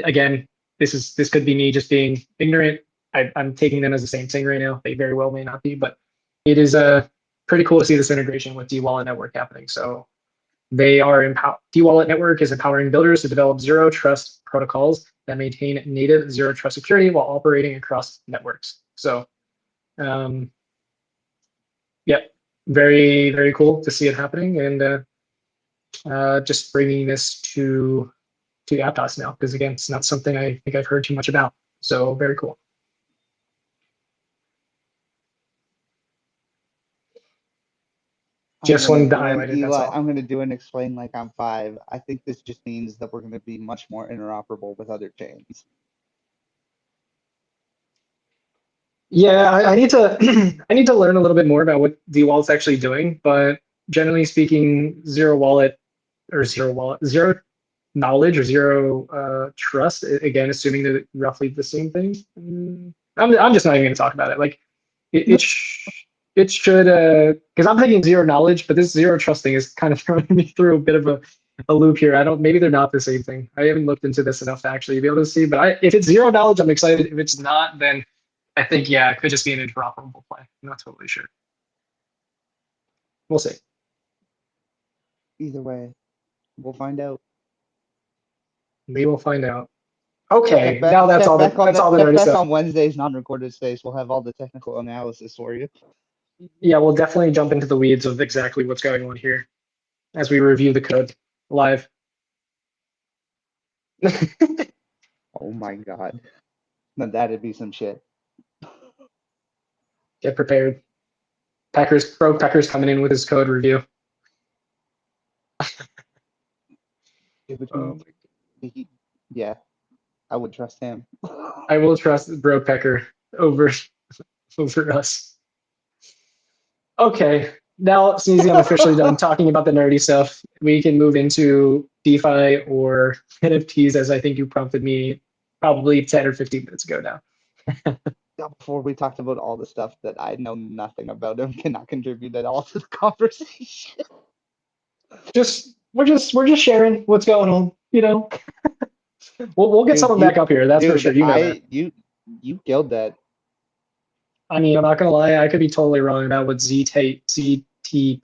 again, this could be me just being ignorant. I'm taking them as the same thing right now. They very well may not be, but it is pretty cool to see this integration with D-Wallet Network happening. So they are D-Wallet Network is empowering builders to develop zero trust protocols that maintain native zero trust security while operating across networks. So, yep, very, very cool to see it happening, and just bringing this to Aptos now, because again, it's not something I think I've heard too much about. So very cool. Just wanted to highlight it. That's all. I'm going to do and explain like I'm 5. I think this just means that we're going to be much more interoperable with other chains. Yeah, I need to I need to learn a little bit more about what D-Wallet's actually doing, but generally speaking, zero knowledge or zero trust. Again, assuming they're roughly the same thing. I'm just not even going to talk about it. Like it should because I'm thinking zero knowledge, but this zero trust thing is kind of throwing me through a bit of a loop here. Maybe they're not the same thing. I haven't looked into this enough to actually be able to see. But if it's zero knowledge, I'm excited. If it's not, then I think yeah, it could just be an interoperable play. I'm not totally sure. We'll see. Either way, we'll find out. We will find out. Okay, now that's all the nerdy stuff. On Wednesday's non-recorded space, we'll have all the technical analysis for you. Yeah, we'll definitely jump into the weeds of exactly what's going on here as we review the code live. Oh my god. Now that'd be some shit. Get prepared. Pecker's coming in with his code review. Yeah, I would trust him. I will trust Bro Pecker over us. Okay, now Sneezy, I'm officially done talking about the nerdy stuff. We can move into DeFi or NFTs, as I think you prompted me probably 10 or 15 minutes ago now. Before we talked about all the stuff that I know nothing about and cannot contribute at all to the conversation. We're just sharing what's going on, you know. we'll get someone back up here, that's for sure. You know that. You killed that. I mean, I'm not gonna lie, I could be totally wrong about what ZTP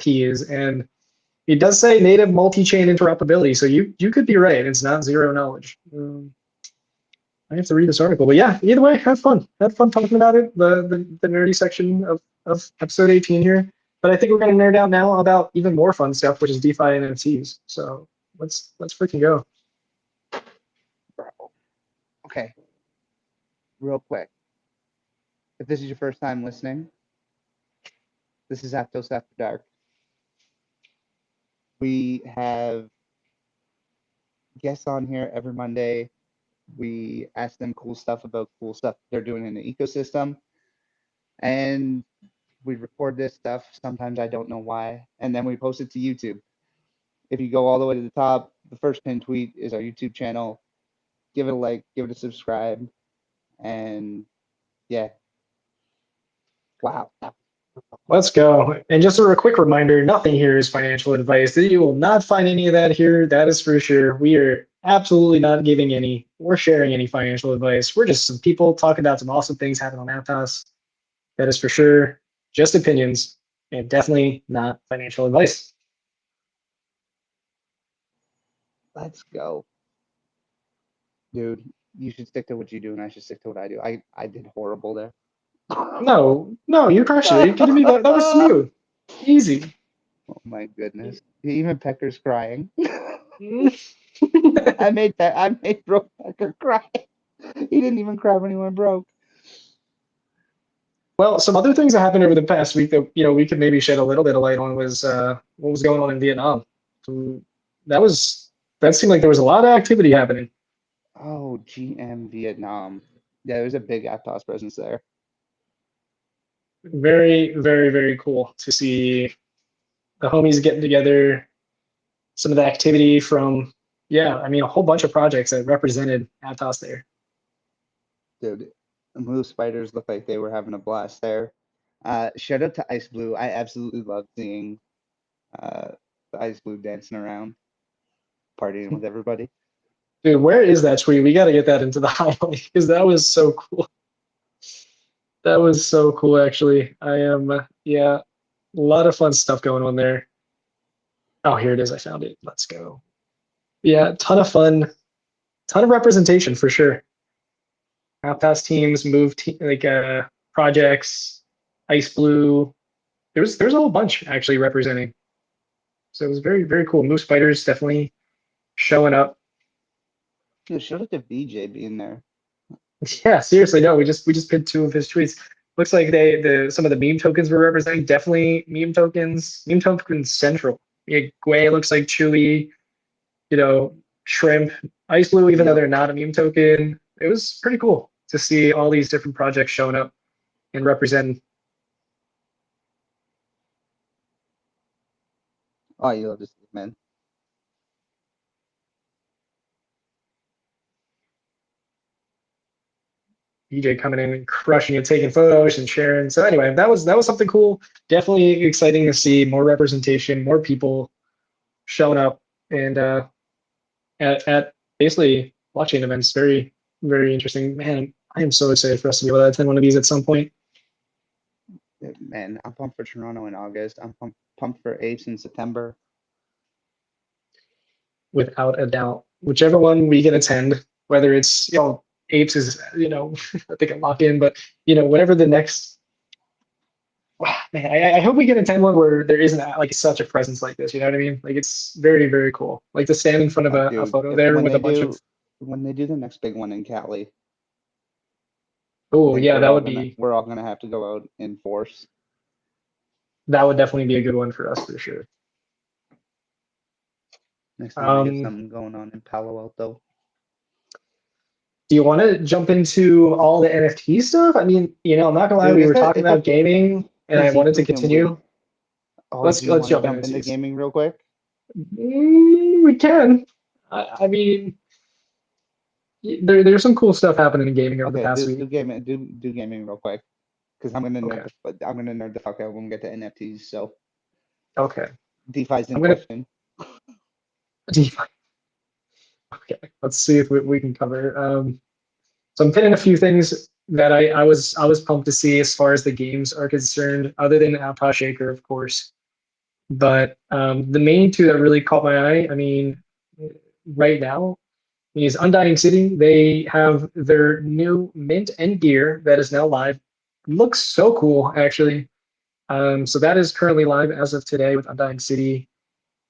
is, and it does say native multi-chain interoperability, so you could be right. It's not zero knowledge. I have to read this article, but yeah, either way, have fun. Have fun talking about it. The nerdy section of episode 18 here. But I think we're gonna nerd out now about even more fun stuff, which is DeFi and NFTs. So let's freaking go. Okay. Real quick. If this is your first time listening, this is Aptos After Dark. We have guests on here every Monday. We ask them cool stuff about cool stuff they're doing in the ecosystem. And we record this stuff. Sometimes I don't know why. And then we post it to YouTube. If you go all the way to the top, the first pinned tweet is our YouTube channel. Give it a like, give it a subscribe. And yeah. Wow. Let's go. And just a quick reminder, nothing here is financial advice. You will not find any of that here. That is for sure. We are absolutely not giving any or sharing any financial advice. We're just some people talking about some awesome things happening on Aptos. That is for sure. Just opinions and definitely not financial advice. Let's go. Dude, you should stick to what you do and I should stick to what I do. I did horrible there. No, you crushed it. Are you kidding me? That was smooth. Easy. Oh my goodness. Even Pecker's crying. I made Bro Pecker cry. He didn't even cry when he went broke. Well, some other things that happened over the past week that we could maybe shed a little bit of light on was what was going on in Vietnam. So that seemed like there was a lot of activity happening. Oh, GM Vietnam. Yeah, there's a big Aptos presence there. Very, very, very cool to see the homies getting together. Some of the activity from, a whole bunch of projects that represented Aptos there. Dude, the Blue Spiders looked like they were having a blast there. Shout out to Ice Blue. I absolutely love seeing the Ice Blue dancing around. partying with everybody. Dude, where is that tweet? We got to get that into the highlight because that was so cool. That was so cool, actually. I am, yeah, a lot of fun stuff going on there. Oh, here it is. I found it. Let's go. Yeah, ton of fun, ton of representation for sure. Aptos teams, projects, Ice Blue. There's a whole bunch actually representing. So it was very, very cool. Moose Fighters definitely showing up. Dude, shout out to VJ being there. Yeah, seriously, no, we just pinned two of his tweets. Looks like some of the meme tokens were representing definitely meme tokens central. Yeah, Gwei looks like Chewy, Shrimp, Ice Blue, even though they're not a meme token. It was pretty cool to see all these different projects showing up and representing. Oh, you love this man. EJ coming in and crushing it, taking photos and sharing. So anyway, that was something cool. Definitely exciting to see more representation, more people showing up and at basically blockchain events. Very, very interesting. Man, I am so excited for us to be able to attend one of these at some point. Man, I'm pumped for Toronto in August. I'm pumped for Apes in September. Without a doubt, whichever one we can attend, whether it's Apes is I think I'm locked in, but whatever the next. Wow, man, I hope we can attend one where there isn't like such a presence like this. You know what I mean? Like it's very, very cool. Like to stand in front of a photo there with a bunch of. When they do the next big one in Cali. Oh yeah, that would be. We're all gonna have to go out in force. That would definitely be a good one for us for sure. Next time we get something going on in Palo Alto. Do you want to jump into all the NFT stuff? I mean, I'm not gonna lie, we were talking about gaming, and I wanted to continue. Let's jump into gaming real quick. We can. I mean, there's some cool stuff happening in gaming over the past week. Do gaming real quick, because I'm gonna nerd the fuck out when we get to NFTs. So. Okay. DeFi's in question. DeFi. Okay, let's see if we can cover. So I'm pinning a few things that I was pumped to see as far as the games are concerned, other than Aptos Shaker, of course. But the main two that really caught my eye, I mean, right now, is Undying City. They have their new mint and gear that is now live. Looks so cool, actually. So that is currently live as of today with Undying City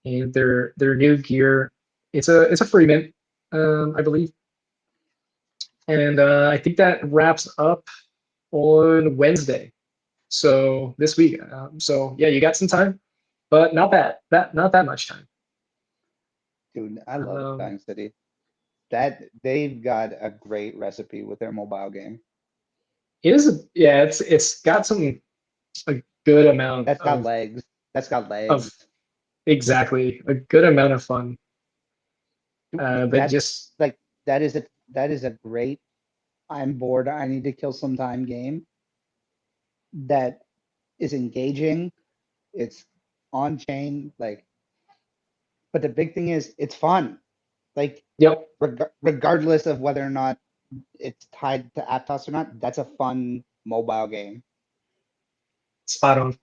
and their new gear. It's a free mint, I believe. And I think that wraps up on Wednesday. So this week. So yeah, you got some time, but not that much time. Dude, I love Undying City. That they've got a great recipe with their mobile game. It is, yeah. It's got a good amount. That's got legs. That's got legs. Exactly, a good amount of fun. But that's just like that is a great. I'm bored. I need to kill some time game. That is engaging. It's on chain, like. But the big thing is, it's fun. Like, yep. Regardless of whether or not it's tied to Aptos or not, that's a fun mobile game. Spot on.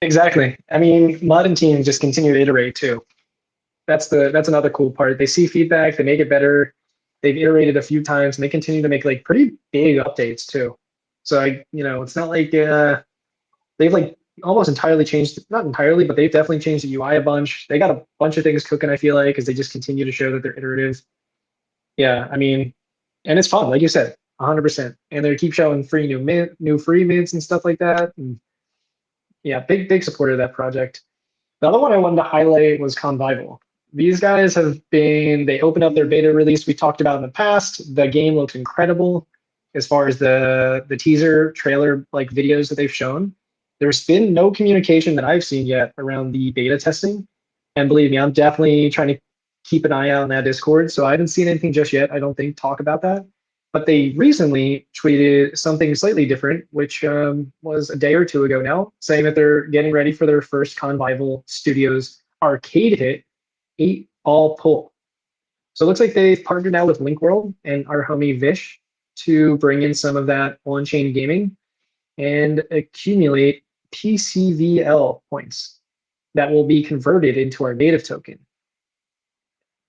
Exactly. I mean, modern teams just continue to iterate too. That's another cool part. They see feedback, they make it better. They've iterated a few times, and they continue to make like pretty big updates too. So it's not like they've like almost entirely changed, not entirely, but they've definitely changed the UI a bunch. They got a bunch of things cooking, I feel like, because they just continue to show that they're iterative. Yeah, I mean, and it's fun, like you said, 100%. And they keep showing new free mints and stuff like that. And yeah, big supporter of that project. The other one I wanted to highlight was Convival. These guys they opened up their beta release we talked about in the past. The game looks incredible as far as the teaser trailer like videos that they've shown. There's been no communication that I've seen yet around the beta testing. And believe me, I'm definitely trying to keep an eye out on that Discord. So I haven't seen anything just yet, I don't think, talk about that. But they recently tweeted something slightly different, which was a day or two ago now, saying that they're getting ready for their first Convival Studios arcade hit, 8-Ball Pool. So it looks like they've partnered now with Link World and our homie Vish to bring in some of that on-chain gaming and accumulate PCVL points that will be converted into our native token,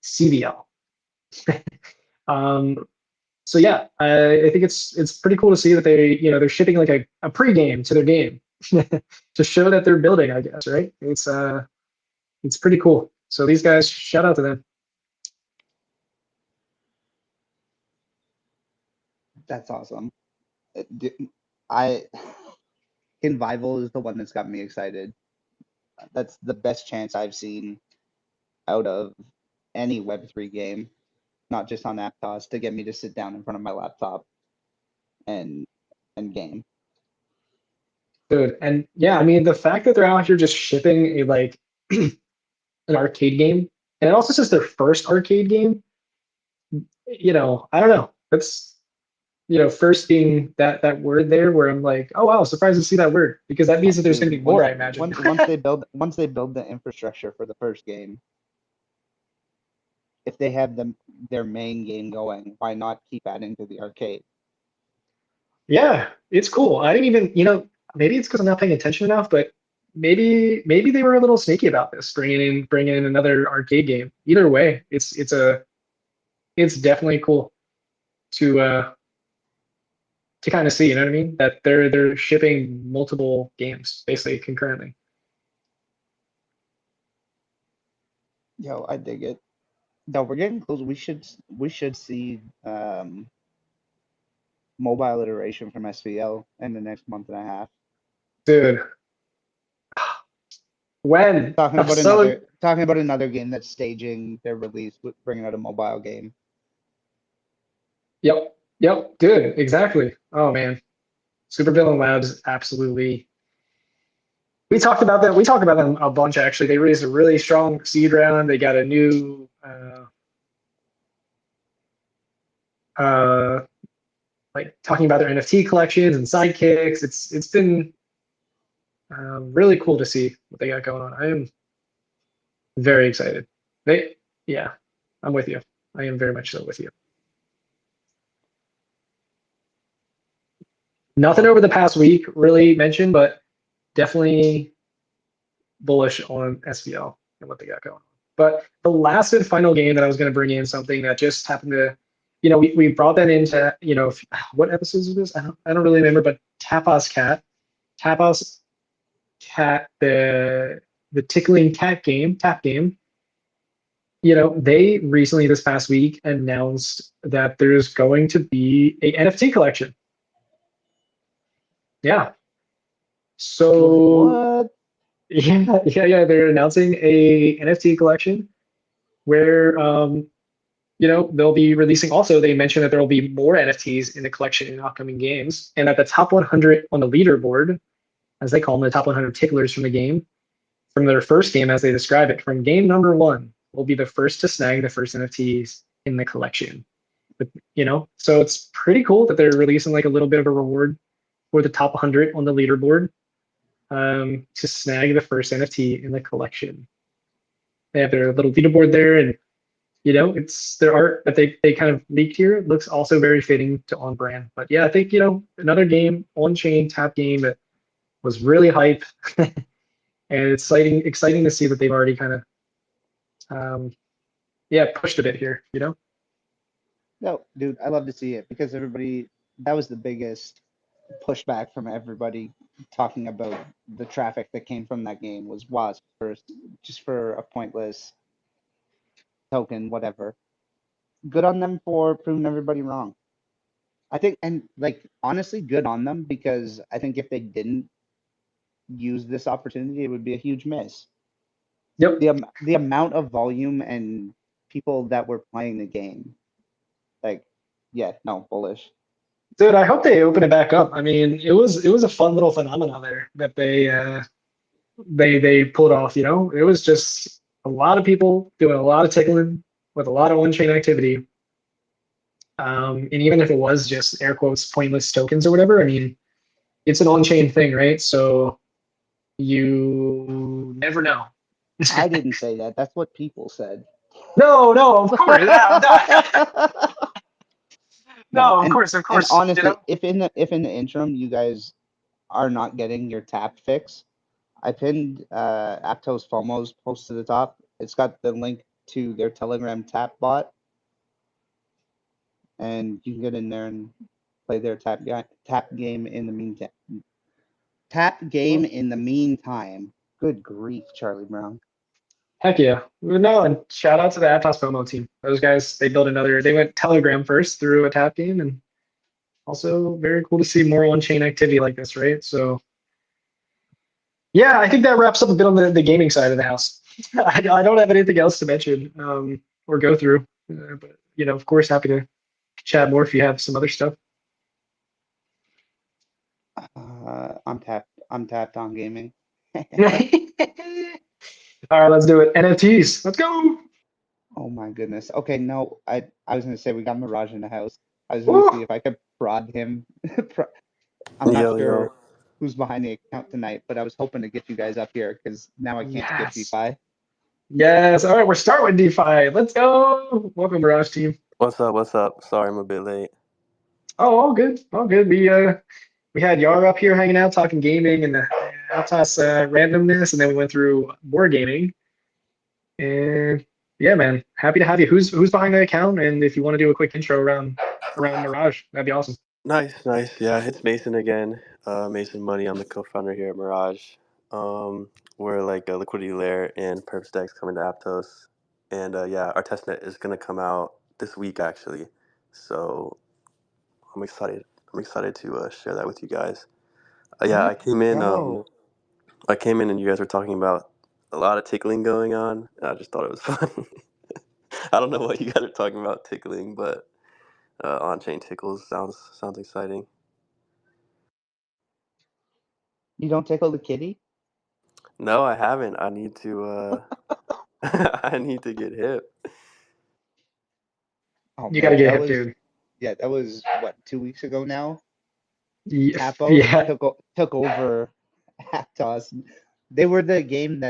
CVL. So yeah, I think it's pretty cool to see that they're shipping like a pre-game to their game to show that they're building, I guess, right? It's pretty cool. So these guys, shout out to them. That's awesome. I Convival is the one that's got me excited. That's the best chance I've seen out of any Web3 game, not just on Aptos, to get me to sit down in front of my laptop and game. Dude, and yeah, I mean the fact that they're out here just shipping a like an arcade game, and it also says their first arcade game. I don't know. That's first being that word there, where I'm like, oh wow, surprised to see that word, because that means that there's going to be more, I imagine. Once they build the infrastructure for the first game, if they have their main game going, why not keep adding to the arcade? Yeah, it's cool. I didn't even, maybe it's because I'm not paying attention enough, but maybe they were a little sneaky about this, bringing in another arcade game. Either way, it's definitely cool to kind of see, you know what I mean? That they're shipping multiple games basically concurrently. Yo, I dig it. No, we're getting close. We should see mobile iteration from SVL in the next month and a half. Dude, when? Talking about another game that's staging their release with bringing out a mobile game. Yep, dude, exactly. Oh man, Supervillain Labs, absolutely. We talked about them. We talked about them a bunch actually. They raised a really strong seed round. They got a new like talking about their NFT collections and sidekicks. It's been really cool to see what they got going on. I am very excited. Yeah, I'm with you. I am very much so with you. Nothing over the past week really mentioned, but definitely bullish on SVL and what they got going on. But the last and final game that I was going to bring in, something that just happened to, we brought that into, what episodes of this? I don't really remember, but Tapos Cat, the tickling cat game, tap game. They recently this past week announced that there's going to be a NFT collection. Yeah. So What? yeah. They're announcing a NFT collection where they'll be releasing. Also, they mentioned that there will be more NFTs in the collection in upcoming games, and that the top 100 on the leaderboard, as they call them, the top 100 ticklers from the game, from their first game, as they describe it, from game number 1, will be the first to snag the first NFTs in the collection. But, so it's pretty cool that they're releasing like a little bit of a reward for the top 100 on the leaderboard to snag the first NFT in the collection. They have their little leaderboard there, and it's their art that they kind of leaked here. It looks also very fitting to on brand. But yeah, I think another game, on-chain tap game that was really hype, and it's exciting to see that they've already kind of pushed a bit here. No, dude, I love to see it because that was the biggest pushback from everybody talking about the traffic that came from that game was Wasp first, just for a pointless token, whatever. Good on them for proving everybody wrong. I think, and like honestly, good on them, because I think if they didn't use this opportunity, it would be a huge miss. Yep. The amount of volume and people that were playing the game, bullish. Dude, I hope they open it back up. I mean, it was a fun little phenomenon there that they pulled off. It was just a lot of people doing a lot of tickling with a lot of on-chain activity. And even if it was just air quotes pointless tokens or whatever, I mean, it's an on-chain thing, right? So you never know. I didn't say that. That's what people said. No, of course. No, No, of and course, and you know. honestly, if in the interim you guys are not getting your tap fix, I pinned Aptos FOMO's post to the top. It's got the link to their Telegram tap bot, and you can get in there and play their tap game in the meantime. Tap game in the meantime. Good grief, Charlie Brown. Heck yeah. No, and shout out to the Aptos FOMO team. Those guys, they went Telegram first through a tap game, and also very cool to see more on-chain activity like this, right? So yeah, I think that wraps up a bit on the gaming side of the house. I don't have anything else to mention or go through, but of course, happy to chat more if you have some other stuff. I'm tapped on gaming. All right, let's do it. NFTs, let's go. Oh my goodness. Okay, no, I was gonna say we got Mirage in the house. I was gonna Woo. see if I could prod him. I'm not Yo, sure who's behind the account tonight, but I was hoping to get you guys up here because now I can't skip Yes. DeFi. Yes. All right, we're starting with DeFi. Let's go. Welcome, Mirage team. What's up? What's up? Sorry, I'm a bit late. Oh, all good. All good. We had Yar up here hanging out, talking gaming and the Aptos randomness, and then we went through more gaming. And yeah, man, happy to have you. Who's behind the account? And if you want to do a quick intro around Mirage, that'd be awesome. Nice. Yeah, it's Mason again. Mason Money. I'm the co-founder here at Mirage. Um, we're like a liquidity layer and perp stacks coming to Aptos, and yeah, our testnet is gonna come out this week actually. So I'm excited. I'm excited to share that with you guys. Yeah, Let's go. I came in and you guys were talking about a lot of tickling going on. And I just thought it was funny. I don't know what you guys are talking about tickling, but on-chain tickles sounds exciting. You don't tickle the kitty? No, I haven't. I need to I need to get hip. Oh You got to man, get hip, dude. that was what, 2 weeks ago now. Yeah, Tapos yeah. took over Aptos. They were the game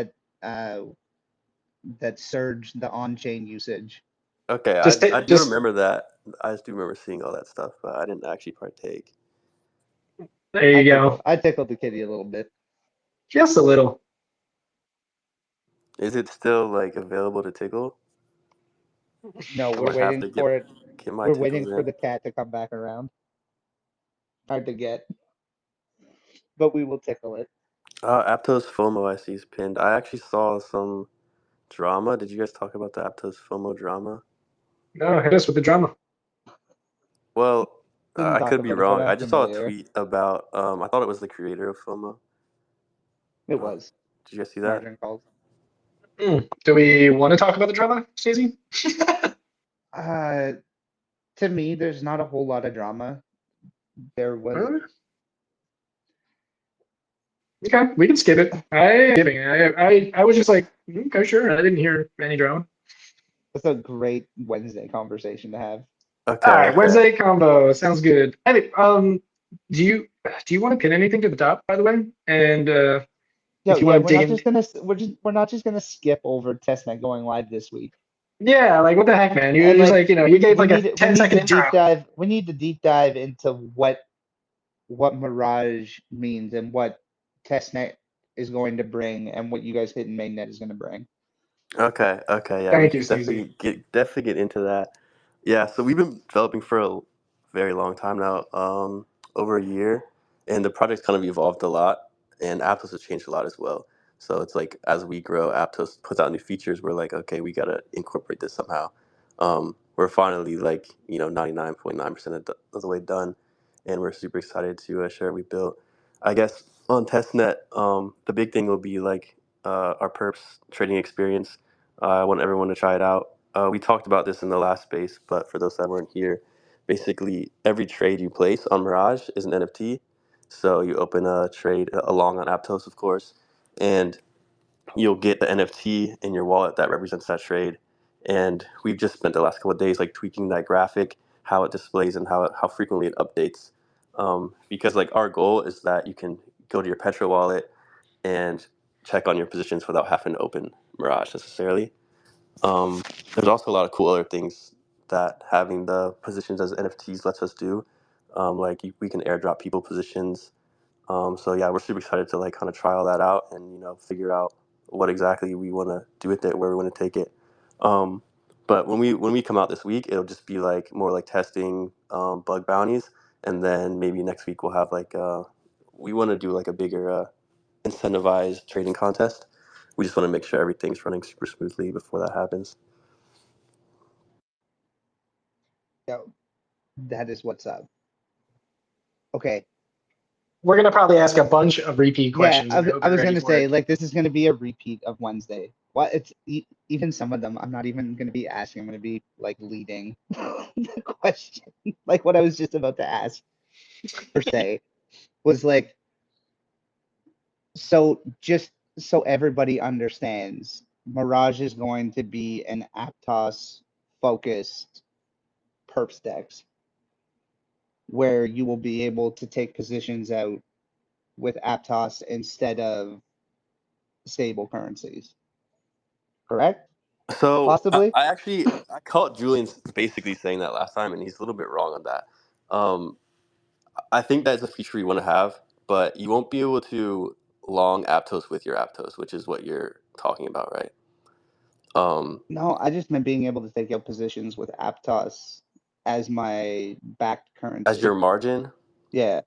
uh that surged the on-chain usage. Okay, Just I do just remember that. I just do remember seeing all that stuff, but I didn't actually partake. there you go. I tickled the kitty a little bit. Just a little. Is it still like available to tickle? No, I we're might have waiting to for it. get my We're tickles waiting for in. the cat to come back around. Hard to get, but we will tickle it. Aptos FOMO I see is pinned. I actually saw some drama. Did you guys talk about the Aptos FOMO drama? No, hit us with the drama. Didn't Well, I talk could be about it, but wrong. I'm I just saw a familiar. tweet about. I thought it was the creator of FOMO. It Uh, was did you guys see that? margin calls. Do we want to talk about the drama, Sneezy? Uh, to me, there's not a whole lot of drama. There was Okay, we can skip it. I was just like, okay, sure. I didn't hear any drama. It's a great Wednesday conversation to have. All Okay, right, okay. Wednesday combo sounds good. Hey, do you want to pin anything to the top, by the way? And Yeah, if you yeah, want to dig in, we're not just gonna skip over testnet going live this week. yeah, like what the heck, man? You And just like like you gave like a we 10 need second to intro. deep dive. We need to deep dive into what Mirage means and what testnet is going to bring and what you guys hidden mainnet is going to bring. Okay, yeah, we Thank you, can Sneezy. definitely get into that. Yeah, so we've been developing for a very long time now, over a year, and the project's kind of evolved a lot, and Aptos has changed a lot as well. So it's like as we grow, Aptos puts out new features. We're like, okay, we gotta incorporate this somehow. We're finally like 99.9% of the way done, and we're super excited to share what we built. I guess on testnet, the big thing will be like our perps trading experience. I want everyone to try it out. We talked about this in the last space, but for those that weren't here, basically every trade you place on Mirage is an NFT. So you open a trade along on Aptos, of course, and you'll get the NFT in your wallet that represents that trade. And we've just spent the last couple of days like tweaking that graphic, how it displays, and how frequently it updates. Because like our goal is that you can go to your Petro wallet and check on your positions without having to open Mirage necessarily. There's also a lot of cool other things that having the positions as NFTs lets us do. Like we can airdrop people positions. So yeah, we're super excited to like kind of try all that out and figure out what exactly we want to do with it, where we want to take it. But when we come out this week, it'll just be like more like testing bug bounties, and then maybe next week we'll have like we want to do like a bigger incentivized trading contest. We just want to make sure everything's running super smoothly before that happens. Yo, that is what's up. Okay. We're gonna probably ask a bunch of repeat questions. Yeah, I was ready gonna for say it. like this is gonna be a repeat of Wednesday. What it's even some of them I'm not even gonna be asking. I'm gonna be like leading the question. Like what I was just about to ask per se was like, so just so everybody understands, Mirage is going to be an Aptos focused perps dex where you will be able to take positions out with Aptos instead of stable currencies. Correct? So Possibly? I caught Julian's basically saying that last time, and he's a little bit wrong on that. I think that's a feature you want to have, but you won't be able to long Aptos with your Aptos, which is what you're talking about, right? No, I just meant being able to take out positions with Aptos as my backed As your currency. margin, Yeah.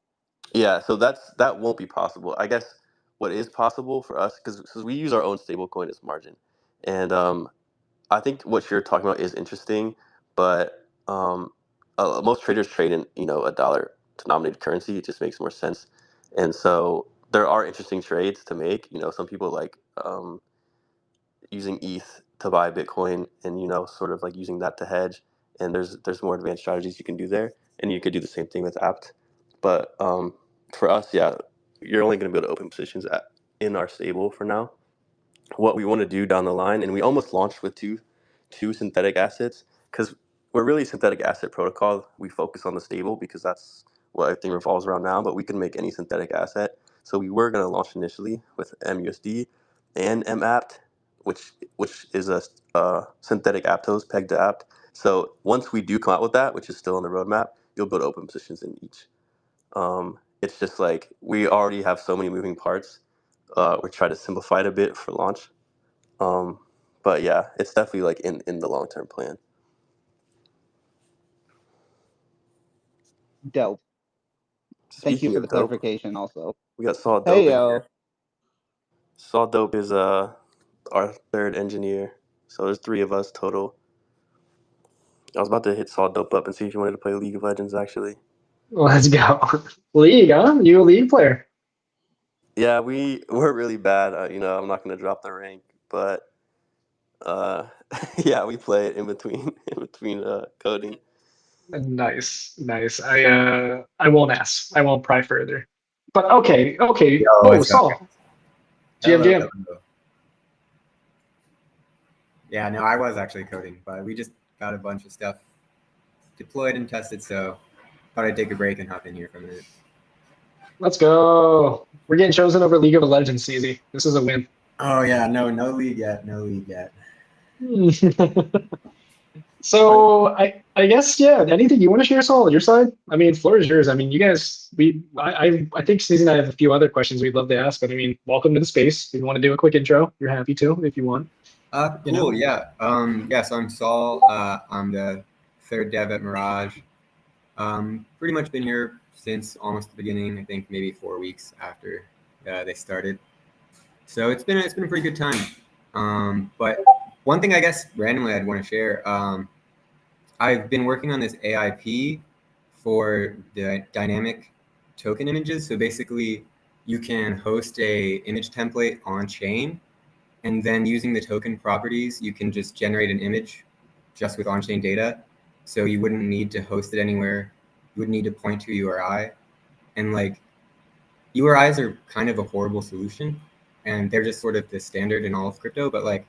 yeah. So that won't be possible. I guess what is possible for us, because we use our own stablecoin as margin, and I think what you're talking about is interesting, but most traders trade in a dollar denominated currency. It just makes more sense, and so there are interesting trades to make. Some people like using ETH to buy Bitcoin, and sort of like using that to hedge. And there's more advanced strategies you can do there, and you could do the same thing with apt. But for us, yeah, you're only going to be able to open positions in our stable for now. What we want to do down the line, and we almost launched with two synthetic assets, because we're really synthetic asset protocol. We focus on the stable because that's what everything revolves around now, but we can make any synthetic asset. So we were going to launch initially with MUSD and MAPT, which is a synthetic Aptos pegged to apt. So once we do come out with that, which is still on the roadmap, you'll build open positions in each. It's just like we already have so many moving parts. We're trying to simplify it a bit for launch. But yeah, it's definitely like in the long term plan. Dope. Thank you Speaking for of the dope, clarification also. we got Saw Hey Dope in yo. here. Saw Dope is our third engineer, so there's three of us total. I was about to hit Saw Dope up and see if you wanted to play League of Legends actually. Let's go. League, huh? You a league player? Yeah, we're really bad. I'm not gonna drop the rank, but uh, yeah, we play it in between coding. Nice, nice. I won't ask. I won't pry further. But okay, okay. Yo, Oh, what's up? Saul. GM, Hello, GM. hello. Yeah, no, I was actually coding, but we just got a bunch of stuff deployed and tested, so thought I'd take a break and hop in here for a minute. Let's go. We're getting chosen over League of Legends, Sneezy. This is a win. Oh yeah, no league yet, no league yet. So I guess yeah. Anything you want to share, Saul, on your side? I mean, floor is yours. I mean, you guys. I think Sneezy and I have a few other questions we'd love to ask. But I mean, welcome to the space. If you want to do a quick intro, you're happy to if you want. Cool, yeah. Yeah, so I'm Saul. I'm the third dev at Mirage. Pretty much been here since almost the beginning. I think maybe 4 weeks after they started. So it's been a pretty good time. But one thing I guess randomly I'd want to share. I've been working on this AIP for the dynamic token images. So basically, you can host a image template on chain, and then using the token properties, you can just generate an image just with on-chain data. So you wouldn't need to host it anywhere. You would need to point to a URI. And like URIs are kind of a horrible solution, and they're just sort of the standard in all of crypto, but like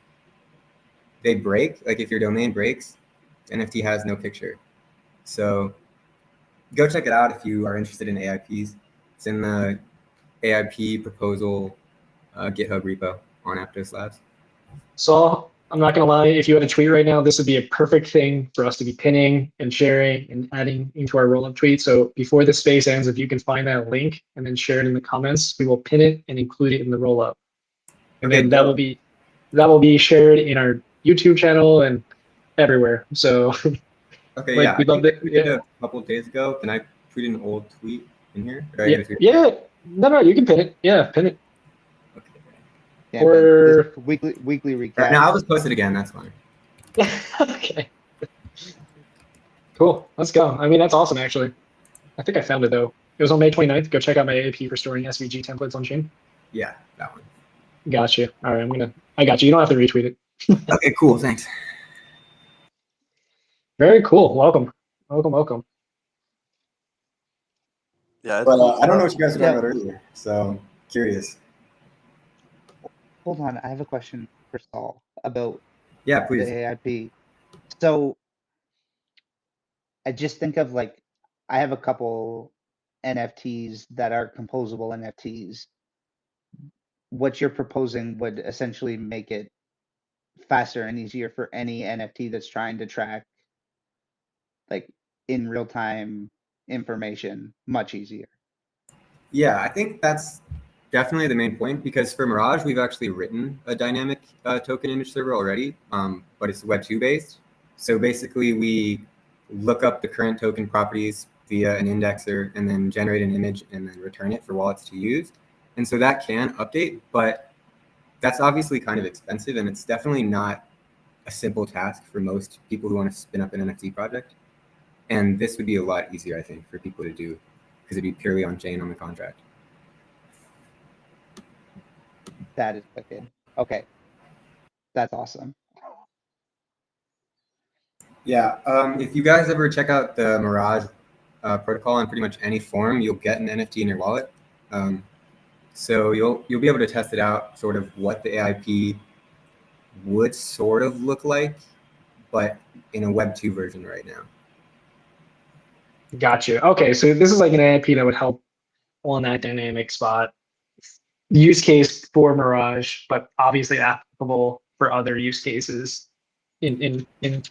they break. Like if your domain breaks, NFT has no picture. So go check it out if you are interested in AIPs. It's in the AIP proposal GitHub repo on Aptos Labs. Saul, I'm not gonna lie, if you had a tweet right now, this would be a perfect thing for us to be pinning and sharing and adding into our roll-up tweet. So before the space ends, if you can find that link and then share it in the comments, we will pin it and include it in the roll-up. And Okay, then that will be shared in our YouTube channel and everywhere. So Okay, like yeah. we'd I love think I to, tweeted yeah. a couple of days ago. Can I tweet an old tweet in here? Or do I Yeah, gotta tweet it yeah. now? No, you can pin it. Yeah, pin it. Okay. Yeah, man. Just Or weekly All right, recap. now I'll just post it again. That's fine. okay. Cool. Let's go. I mean, that's awesome actually. I think I found it though. It was on May 29th. Go check out my AAP for storing SVG templates on chain. Yeah, that one. Gotcha. All right, I got you. You don't have to retweet it. Okay, cool. Thanks. Very cool. Welcome. Welcome. Yeah, it's But cool I don't know stuff. what you guys were Yeah. talking about earlier, so curious. Hold on, I have a question for Saul about Yeah, the please. AIP. So I just think of like, I have a couple NFTs that are composable NFTs. What you're proposing would essentially make it faster and easier for any NFT that's trying to track like in real time information, much easier. Yeah, I think that's definitely the main point because for Mirage, we've actually written a dynamic token image server already, but it's Web 2 based. So basically, we look up the current token properties via an indexer and then generate an image and then return it for wallets to use. And so that can update, but that's obviously kind of expensive and it's definitely not a simple task for most people who want to spin up an NFT project. And this would be a lot easier, I think, for people to do because it'd be purely on chain on the contract. That is wicked. Okay. That's awesome. Yeah, if you guys ever check out the Mirage protocol in pretty much any form, you'll get an NFT in your wallet. So you'll be able to test it out, sort of what the AIP would sort of look like, but in a Web 2 version right now. Gotcha. Okay, so this is like an AIP that would help on that dynamic spot. Use case for Mirage, but obviously applicable for other use cases in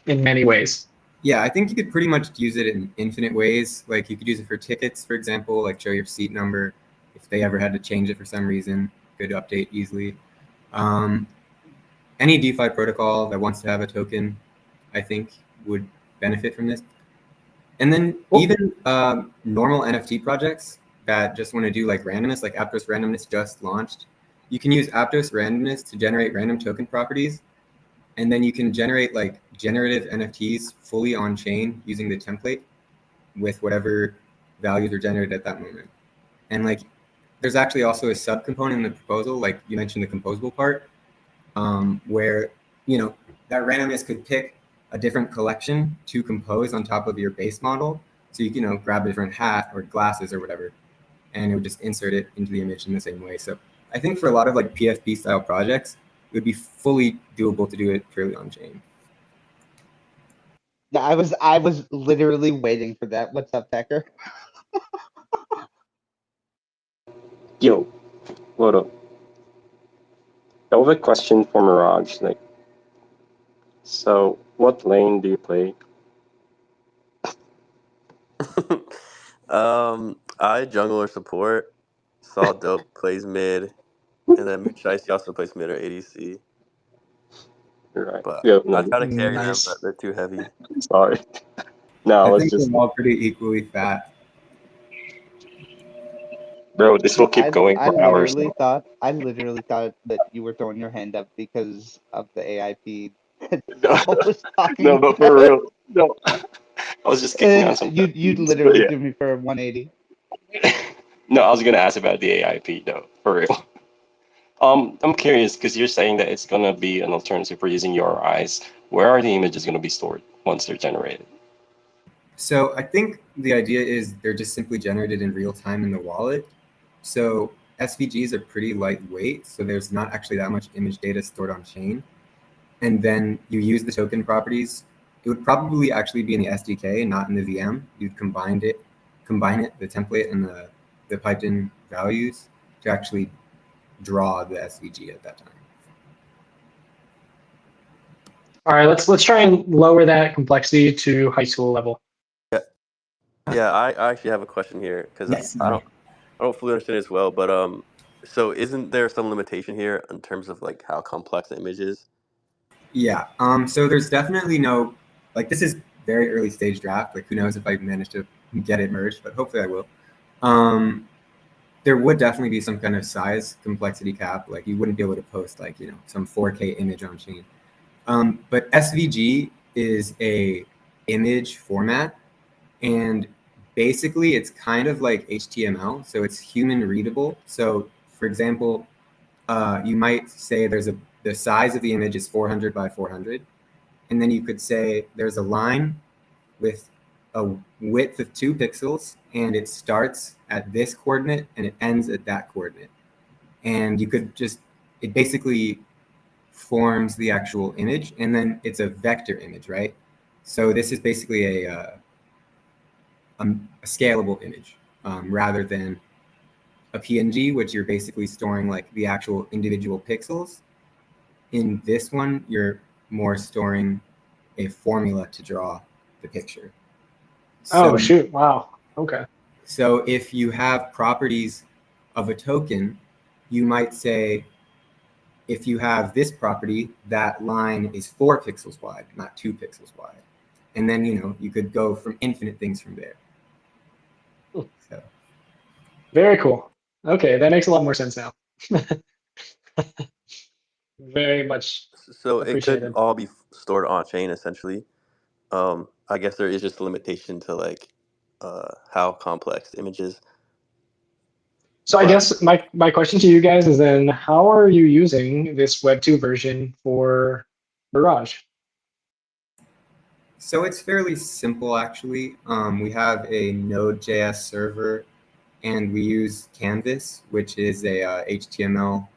many ways. Yeah, I think you could pretty much use it in infinite ways. Like you could use it for tickets, for example, like show your seat number. If they ever had to change it for some reason, could update easily. Any DeFi protocol that wants to have a token, I think, would benefit from this. And then even normal NFT projects that just want to do like randomness, like Aptos Randomness just launched, you can use Aptos Randomness to generate random token properties. And then you can generate like generative NFTs fully on chain using the template with whatever values are generated at that moment. And like, there's actually also a subcomponent in the proposal, like you mentioned the composable part, where, you know, that randomness could pick a different collection to compose on top of your base model. So you can, grab a different hat or glasses or whatever, and it would just insert it into the image in the same way. So I think for a lot of like PFP style projects, it would be fully doable to do it purely on chain. Yeah, I was literally waiting for that. What's up, Becker? Yo, what up? I have a question for Mirage. So what lane do you play? I jungle or support. Saul Dope plays mid, and then Mirage also plays mid or ADC. Right. But Yeah, I no, try to carry them, Nice. but they're too heavy. sorry. No, I I was think just, we're all pretty equally fat. bro, this will keep going I for hours literally now. thought that you were throwing your hand up because of the AIP that No, Saul was talking no, but for about. real, no. I was just kicking on And some you teams, but literally yeah. threw me for a 180. No, I was gonna ask about the AIP though, for real. I'm curious because you're saying that it's gonna be an alternative for using your eyes. Where are the images gonna be stored once they're generated? So I think the idea is they're just simply generated in real time in the wallet. So SVGs are pretty lightweight, so there's not actually that much image data stored on chain. And then you use the token properties. It would probably actually be in the SDK, not in the VM. You'd combine it, the template and the piped in values to actually draw the SVG at that time. All right, let's try and lower that complexity to high school level. Yeah, I actually have a question here because Yes. I don't fully understand it as well, but so isn't there some limitation here in terms of like how complex the image is? Yeah. So there's definitely no, like, this is very early stage draft. Like, who knows if I manage to get it merged, but hopefully I will. There would definitely be some kind of size complexity cap. Like, you wouldn't be able to post like, you know, some 4K image on chain. But SVG is a image format, and basically it's kind of like HTML, so it's human readable. So for example, you might say the size of the image is 400 by 400, and then you could say there's a line with a width of 2 pixels, and it starts at this coordinate and it ends at that coordinate. And you could just, it basically forms the actual image, and then it's a vector image, right? So this is basically a scalable image rather than a PNG, which you're basically storing like the actual individual pixels. In this one, you're more storing a formula to draw the picture. Oh, shoot. Wow. Okay. So if you have properties of a token, you might say, if you have this property, that line is 4 pixels wide, not 2 pixels wide. And then, you know, you could go from infinite things from there. So. Very cool. Okay, that makes a lot more sense now. Very much So it could appreciated. all be stored on chain essentially. I guess there is just a limitation to like how complex the image is. So I But guess my question to you guys is then, how are you using this Web 2 version for Mirage? So it's fairly simple, actually. We have a Node.js server, and we use Canvas, which is a HTML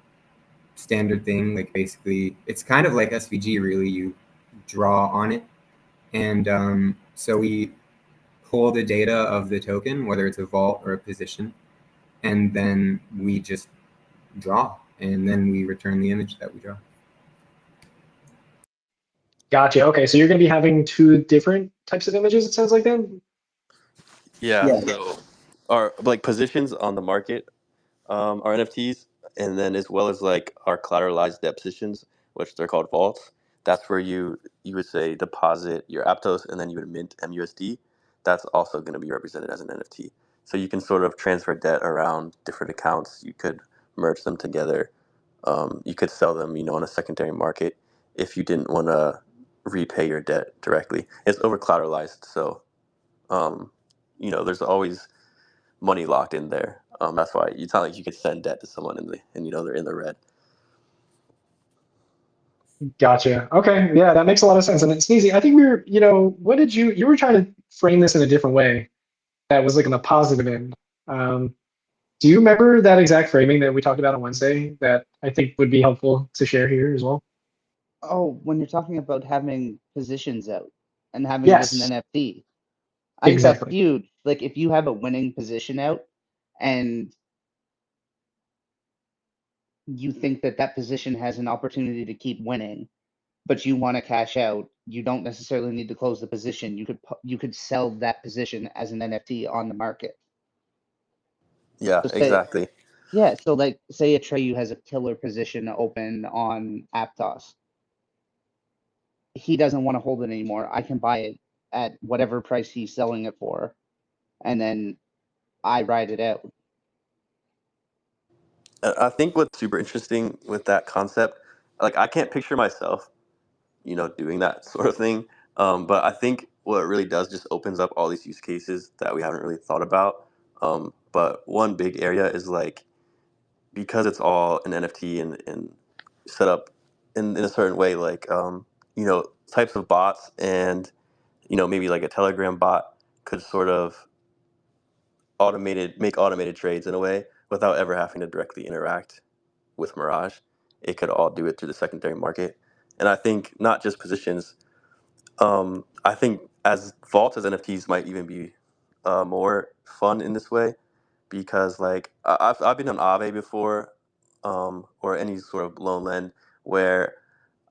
standard thing. Like, basically, it's kind of like SVG, really. You draw on it. And so we pull the data of the token, whether it's a vault or a position, and then we just draw, and then we return the image that we draw. Gotcha. Okay, so you're going to be having 2 different types of images, it sounds like then? yeah, so our like positions on the market are NFTs, and then as well as like our collateralized debt positions, which they're called vaults. That's where you would say deposit your Aptos, and then you would mint MUSD. That's also going to be represented as an NFT. So you can sort of transfer debt around different accounts. You could merge them together. You could sell them, on a secondary market if you didn't want to repay your debt directly. It's over collateralized, so um, there's always money locked in there. That's why it's not like you could send debt to someone and they're in the red. Gotcha. Okay, yeah, that makes a lot of sense. And it's Sneezy, I think what did you were trying to frame this in a different way that was like on the positive end. Do you remember that exact framing that we talked about on Wednesday that I think would be helpful to share here as well? Oh, when you're talking about having positions out and having it as an Yes, NFT, I think that's exactly. huge. Like if you have a winning position out and you think that that position has an opportunity to keep winning, but you want to cash out, you don't necessarily need to close the position. You could sell that position as an NFT on the market. Yeah, So exactly. so like say Atreyu has a killer position open on Aptos. He doesn't want to hold it anymore. I can buy it at whatever price he's selling it for, and then I ride it out. I think what's super interesting with that concept, like I can't picture myself, doing that sort of thing. But I think what it really does just opens up all these use cases that we haven't really thought about. But one big area is like because it's all an NFT and set up in a certain way, like types of bots and maybe like a Telegram bot could sort of make automated trades in a way without ever having to directly interact with Mirage. It could all do it through the secondary market. And I think not just positions, I think as vaults as NFTs might even be more fun in this way because like I've been on Aave before or any sort of loan lend where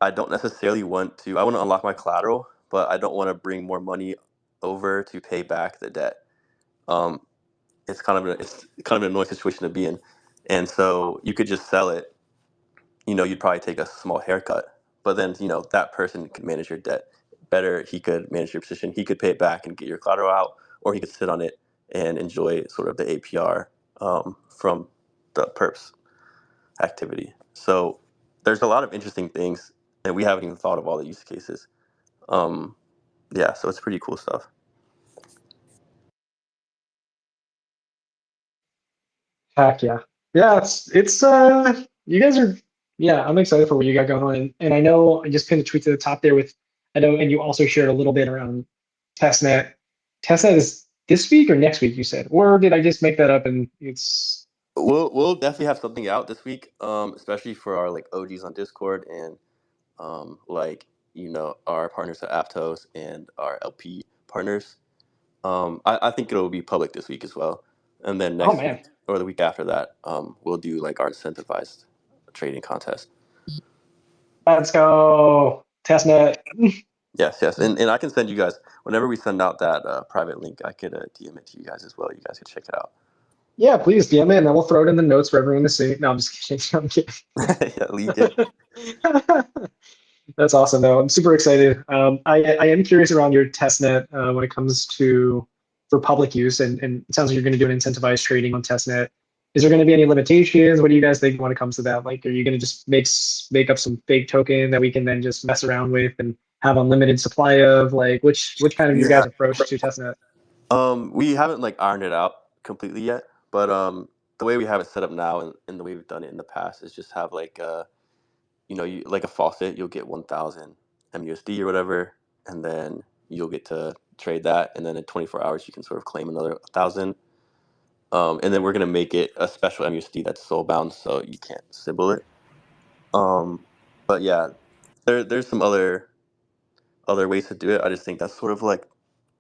I don't necessarily want to. I want to unlock my collateral, but I don't want to bring more money over to pay back the debt. Um, it's kind of an annoying situation to be in, and so you could just sell it. You'd probably take a small haircut, but then that person could manage your debt better. He could manage your position. He could pay it back and get your collateral out, or he could sit on it and enjoy sort of the APR from the perps activity. So there's a lot of interesting things, and we haven't even thought of all the use cases. Um, yeah, so it's pretty cool stuff. Heck yeah. Yeah, it's you guys are yeah, I'm excited for what you got going on. And I know I just pinned a tweet to the top there with I know and you also shared a little bit around testnet. Testnet is this week or next week, you said? Or did I just make that up and it's We'll definitely have something out this week, especially for our like OGs on Discord and like our partners at Aptos and our LP partners. I think it'll be public this week as well, and then oh next man, week or the week after that, we'll do like our incentivized trading contest. let's go. Testnet. Yes, and I can send you guys whenever we send out that private link. I could DM it to you guys as well. You guys could check it out. Yeah, please DM it and then we'll throw it in the notes for everyone to see. No, I'm just kidding. I'm kidding. Yeah, leak it. That's awesome, though. I'm super excited. I am curious around your testnet when it comes to for public use, and it sounds like you're going to do an incentivized trading on testnet. Is there going to be any limitations? What do you guys think when it comes to that? Like, are you going to just make up some fake token that we can then just mess around with and have unlimited supply of? Like, which kind of your Yeah. guys' approach to testnet? We haven't like ironed it out completely yet, but the way we have it set up now and the way we've done it in the past is just have like you like a faucet, you'll get 1,000 MUSD or whatever, and then you'll get to trade that, and then in 24 hours you can sort of claim another 1,000. And then we're gonna make it a special MUSD that's soul bound, so you can't sybil it. But yeah, there's some other ways to do it. I just think that's sort of like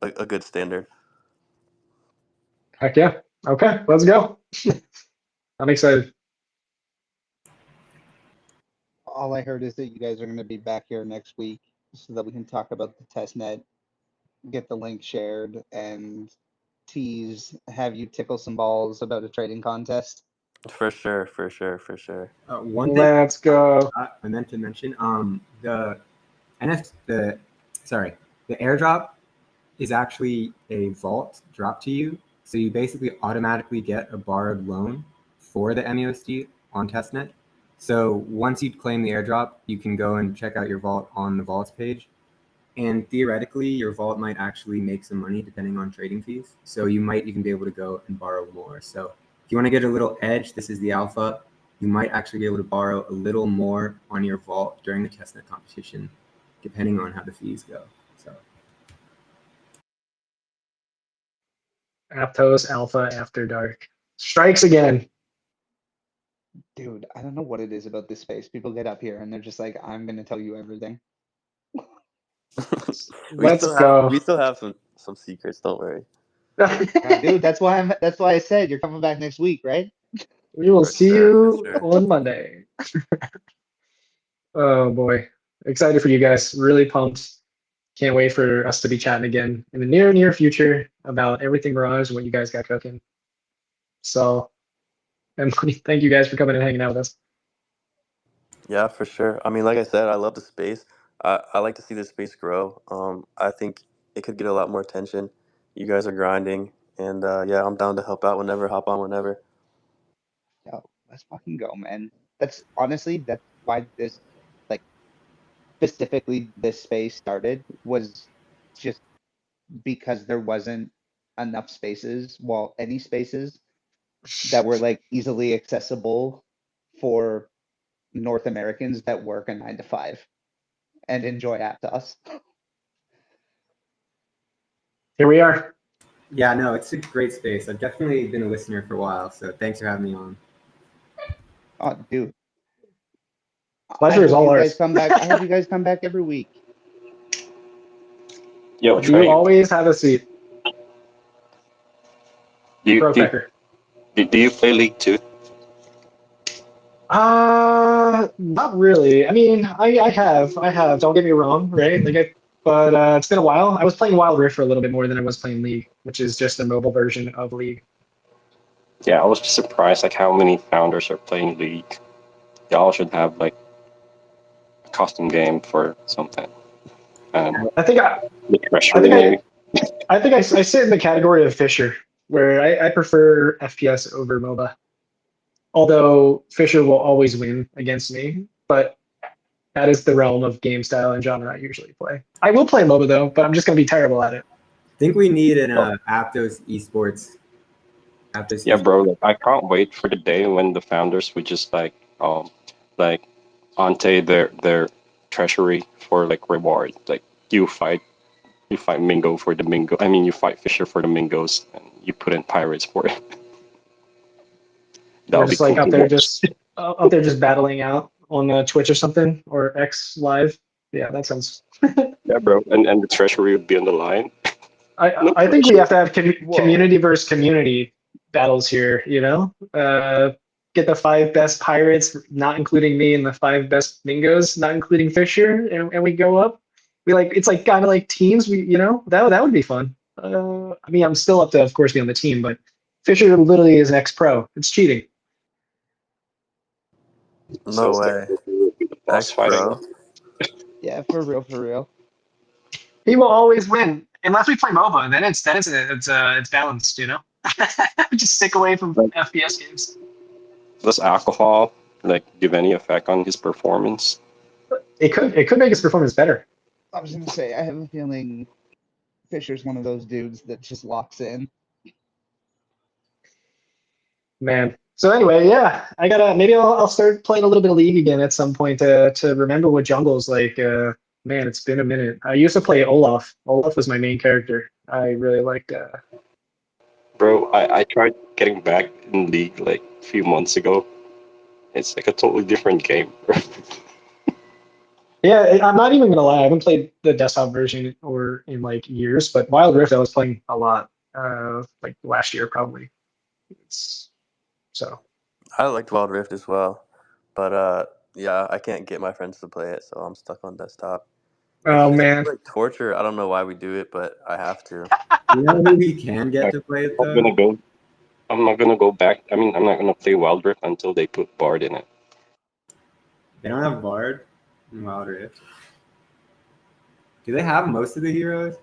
a good standard. Heck yeah. Okay, let's go. I'm excited. All I heard is that you guys are going to be back here next week so that we can talk about the test net, get the link shared, and have you tickle some balls about a trading contest. For sure. One thing Let's go. I meant to mention, the airdrop is actually a vault drop to you. So you basically automatically get a borrowed loan for the MUSD on testnet. So once you claim the airdrop, you can go and check out your vault on the vaults page. And theoretically, your vault might actually make some money depending on trading fees. So you might even be able to go and borrow more. So if you want to get a little edge, this is the alpha. You might actually be able to borrow a little more on your vault during the testnet competition, depending on how the fees go. So Aptos Alpha After Dark strikes again. Dude, I don't know what it is about this space. People get up here and they're just like, I'm going to tell you everything. Let's go. We still have some secrets. Don't worry. Yeah, dude, that's why I said you're coming back next week, right? We will For see sure, you for sure. on Monday. Oh boy. Excited for you guys. Really pumped. Can't wait for us to be chatting again in the near future about everything Mirage and what you guys got cooking. So, and thank you guys for coming and hanging out with us. Yeah, for sure. I mean, like I said, I love the space. I like to see this space grow. I think it could get a lot more attention. You guys are grinding, and yeah, I'm down to help out whenever, hop on whenever. Yo, let's fucking go, man. That's why this, like, specifically this space started, was just because there wasn't enough spaces, well, any spaces that were like easily accessible for North Americans that work a 9 to 5 and enjoy Aptos. Here we are. yeah, no, it's a great space. I've definitely been a listener for a while. So thanks for having me on. Oh, dude. Pleasure is all you ours. guys come back. I hope you guys come back every week. Yo, You Atreyu, always have a seat. do Pro you, do, Pecker. do you play League 2? Not really. I mean, I have. Don't get me wrong, right? But it's been a while. I was playing Wild Rift for a little bit more than I was playing League, which is just a mobile version of League. Yeah, I was just surprised like how many founders are playing League. Y'all should have like a custom game for something. I think I, The I treasury think maybe. I sit in the category of Fisher, where I prefer FPS over MOBA. Although Fisher will always win against me, but that is the realm of game style and genre I usually play. I will play MOBA though, but I'm just going to be terrible at it. I think we need an Oh. Aptos esports. Aptos Yeah, esports. bro. Like, I can't wait for the day when the founders would just like ante their treasury for like reward. Like you fight Mingo for the Mingo. I mean, you fight Fisher for the Mingos, and you put in pirates for it. We're That'll be just like cool up to there, watch. just up there, just battling out on Twitch or something or X Live. Yeah, that sounds. Yeah, bro. And the treasury would be on the line. No I think we pressure. have to have Whoa. community versus community battles here. You know, get the 5 best pirates, not including me, and the 5 best Mingos, not including Fisher, and we go up. We like it's like kind of like teams. That would be fun. I mean, I'm still up to, of course, be on the team, but Fisher literally is ex-pro. It's cheating. So No it's like way. the boss X fighting. Pro. Yeah, for real, for real. He will always win unless we play MOBA. Then it's balanced. You know, just stick away from Like, FPS games. does alcohol like give any effect on his performance? It could make his performance better. I was gonna say, I have a feeling Fisher's one of those dudes that just locks in. Man. So anyway, yeah, maybe I'll start playing a little bit of League again at some point to remember what jungle's like. Man, it's been a minute. I used to play Olaf. Olaf was my main character. I really liked. Bro, I tried getting back in League like a few months ago. It's like a totally different game. Yeah, I'm not even gonna lie. I haven't played the desktop version or in like years, but Wild Rift I was playing a lot. Like last year probably. It's so. I liked Wild Rift as well, but yeah, I can't get my friends to play it, so I'm stuck on desktop. It's Oh just man. like torture. I don't know why we do it, but I have to. You know who we can get Like, to play it I'm though? gonna go. I'm not gonna go back. I mean, I'm not gonna play Wild Rift until they put Bard in it. They don't have Bard in Wild Rift. Do they have most of the heroes?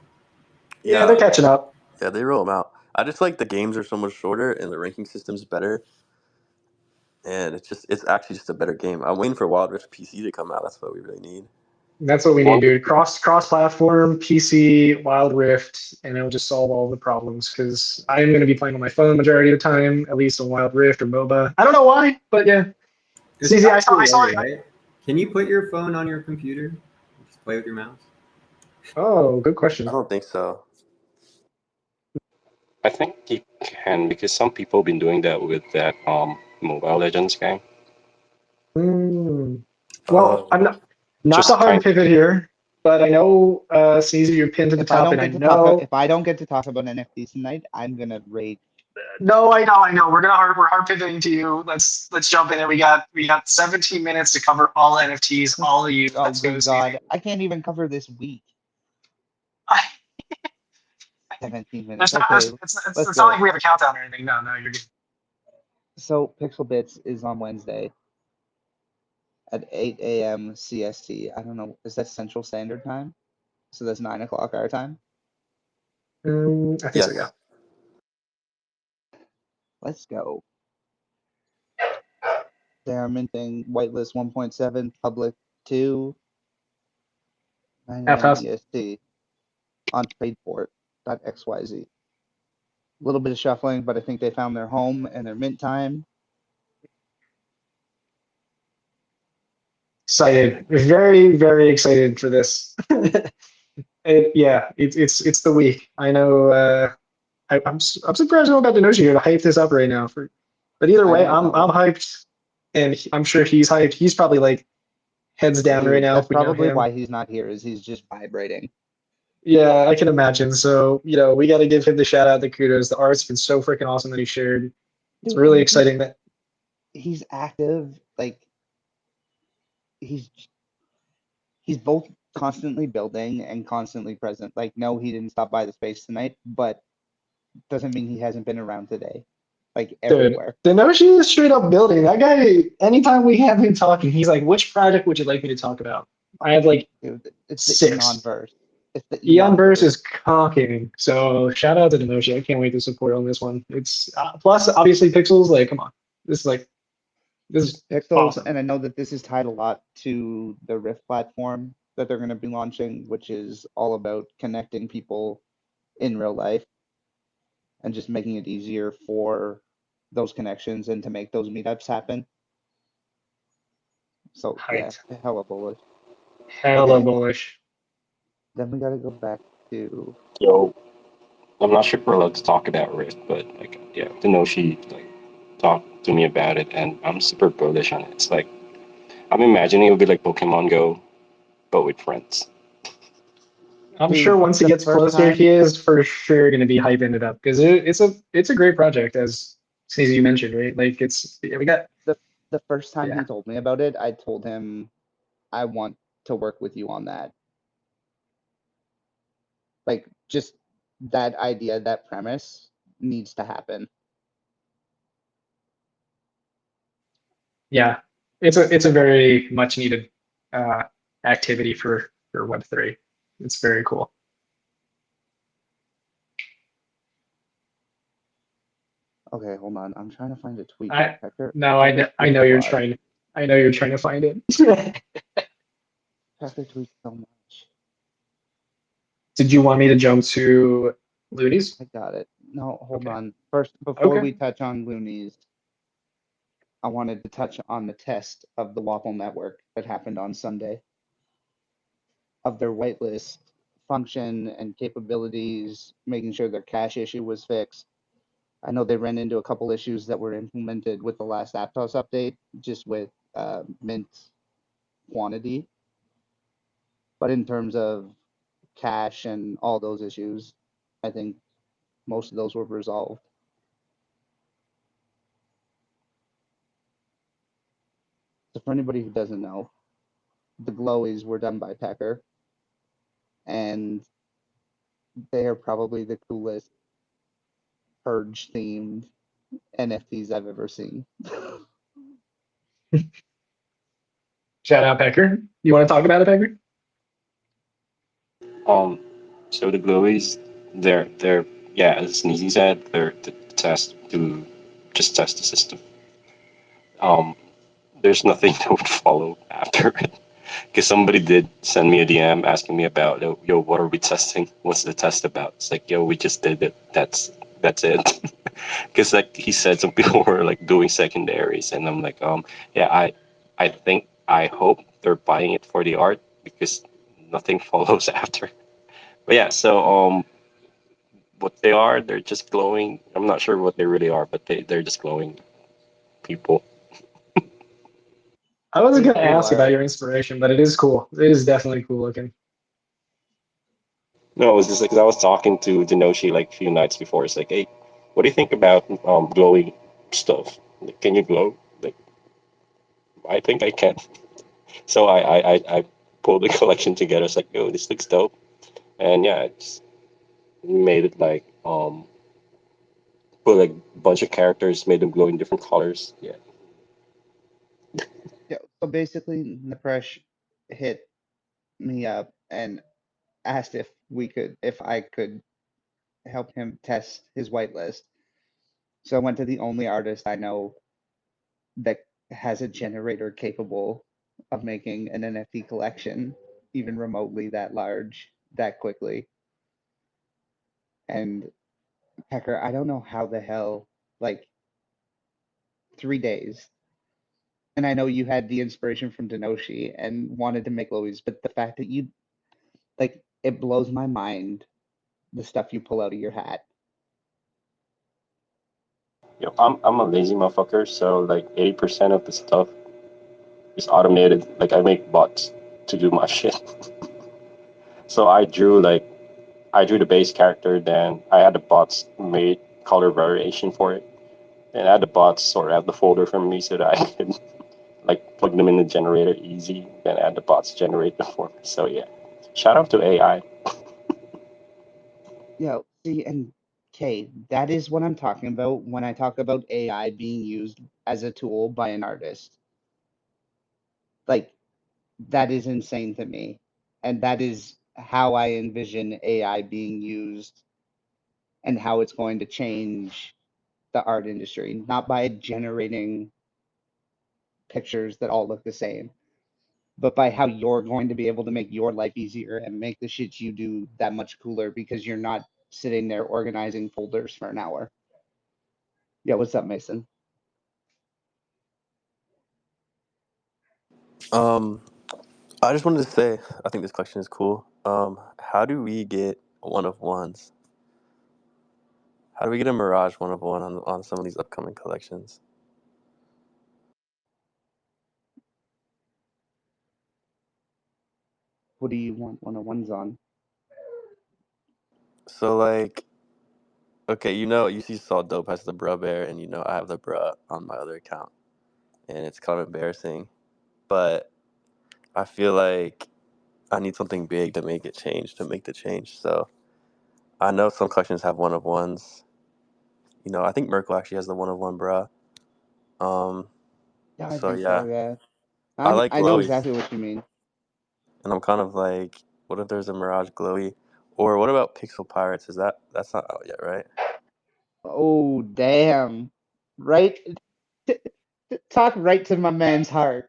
Yeah, they're catching up. Yeah, they roll them out. I just like the games are so much shorter and the ranking system's better, and it's actually just a better game. I'm waiting for Wild Rift PC to come out. That's what we really need. That's what we need, dude. Cross platform, PC, Wild Rift, and it'll just solve all the problems. Because I'm going to be playing on my phone majority of the time, at least on Wild Rift or MOBA. I don't know why, but yeah. It's Sneezy, I saw actually it. right? Can you put your phone on your computer? Just play with your mouse. Oh, good I question. don't think so. I think you can because some people have been doing that with that Mobile Legends game. Well, I'm not Just the hard kind pivot here, but I know Sneezy, you're pinned to the If I top, don't and I get to talk, know. if I don't get to talk about NFTs tonight, I'm gonna rage. No, I know. We're hard pivoting to you. Let's jump in, and we got 17 minutes to cover all NFTs, all of you. Oh Let's go, good Sneezy. God, I can't even cover this week. 17 minutes. There's Okay, not, let's it's go. not like we have a countdown or anything. No, you're good. So Pixel Bits is on Wednesday at 8 a.m. CST. I don't know. Is that Central Standard Time? So that's 9 o'clock our time. I think so. Yes. Yeah. Let's go. They are minting whitelist 1.7, public 2, 9 a.m. Aptos. EST on tradeport.xyz. A little bit of shuffling, but I think they found their home and their mint time. Excited. Very, very excited for this. It's the week. I know. I'm surprised I'm about to know you here to hype this up right now. But either way, I'm hyped, and I'm sure he's hyped. He's probably like heads down right now. That's If we know probably him. why he's not here. Is he's just vibrating. Yeah, I can imagine. So we got to give him the shout out, the kudos. The art's been so freaking awesome that he shared. It's really exciting that he's active. Like like he's both constantly building and constantly present. Like, no, he didn't stop by the space tonight, but doesn't mean he hasn't been around today. Like Dude, everywhere. Denoshi is straight up building. That guy, anytime we have him talking, he's like, which project would you like me to talk about? I have like Dude, it's the 6. Eon verse. It's the Eon Eon Verse verse. is conking. So shout out to Denoshi. I can't wait to support on this one. It's plus obviously Pixels. Like, come on, this is Pixels, awesome. and I know that this is tied a lot to the Rift platform that they're going to be launching, which is all about connecting people in real life and just making it easier for those connections and to make those meetups happen. So yeah, Height. hella bullish. Hella Okay, bullish. then we got to go back to Yo, I'm not sure if we're allowed to talk about Rift, but like, yeah, Denoshi like talked to me about it, and I'm super bullish on it. It's like I'm imagining it would be like Pokemon Go, but with friends. I'm sure dude. once he The gets first closer, time, he is for sure going to be hyping it up because it's a great project as Sneezy you mentioned, right? Like we got the the first time yeah he told me about it, I told him I want to work with you on that. Like, just that idea, that premise needs to happen. yeah it's a very much needed uh, activity for Web3. It's very cool. Okay, hold on. I'm trying to find a tweet. I Pecker, no Pecker I tweets know a you're lot. trying to find it. Pecker tweets so much. Did you want me to jump to Loonies? I got it. No, hold Okay. on. First, before Okay. we touch on Loonies, I wanted to touch on the test of the Waffle Network that happened on Sunday of their whitelist function and capabilities, making sure their cache issue was fixed. I know they ran into a couple issues that were implemented with the last Aptos update, just with mint quantity. But in terms of cache and all those issues, I think most of those were resolved. So for anybody who doesn't know, the glowies were done by Pecker, and they are probably the coolest purge themed NFTs I've ever seen. Shout out Pecker. You want to talk about it, Pecker? Um, so the glowies, they're yeah, as Sneezy said, they're the test to just test the system. Um, there's nothing that would follow after it because somebody did send me a DM asking me about yo, what are we testing? What's the test about? It's like, yo, we just did it. That's it. Because like he said, some people were like doing secondaries, and I'm like, yeah, I think I hope they're buying it for the art because nothing follows after. But yeah, so what they are, they're just glowing. I'm not sure what they really are, but they're just glowing people. I wasn't These gonna people ask about are your inspiration, but it is cool. It is definitely cool looking. No, it was just like 'cause I was talking to Denoshi like a few nights before. It's like, hey, what do you think about glowing stuff? Like, can you glow? Like, I think I can. So I pulled the collection together. It's like, yo, this looks dope. And yeah, I just made it like put like a bunch of characters, made them glow in different colors. Yeah. yeah. So basically, Nepresh hit me up and asked if I could help him test his whitelist. So I went to the only artist I know that has a generator capable of making an NFT collection, even remotely that large, that quickly. And Pecker, I don't know how the hell, like 3 days. And I know you had the inspiration from Denoshi and wanted to make Lois, but the fact that you like it blows my mind the stuff you pull out of your hat. Yo, I'm a lazy motherfucker, so like 80% of the stuff is automated. Like I make bots to do my shit. So I drew the base character, then I had the bots made color variation for it. And I had the bots sort out the folder for me so that I could like plug them in the generator easy, then add the bots generate the form. So yeah, shout out to AI. Yeah, see, and Kay, that is what I'm talking about when I talk about AI being used as a tool by an artist. Like, that is insane to me. And that is how I envision AI being used and how it's going to change the art industry, not by generating pictures that all look the same, but by how you're going to be able to make your life easier and make the shit you do that much cooler because you're not sitting there organizing folders for an hour. Yeah, what's up, Mason? I just wanted to say, I think this collection is cool. How do we get one of ones? How do we get a Mirage one of one on some of these upcoming collections? What do you want 101s on? So like, okay, you see Saw Dope has the bruh bear, and I have the bruh on my other account, and it's kind of embarrassing, but I feel like I need something big to make the change. So I know some collections have one of ones. I think Merkle actually has the one of one bruh. Um, Yeah, I so think so, yeah, yeah. I like I know glowies, exactly what you mean. and I'm kind of like, what if there's a Mirage glowy, or what about Pixel Pirates? That's not out yet, right? Oh, damn. Right? Talk right to my man's heart.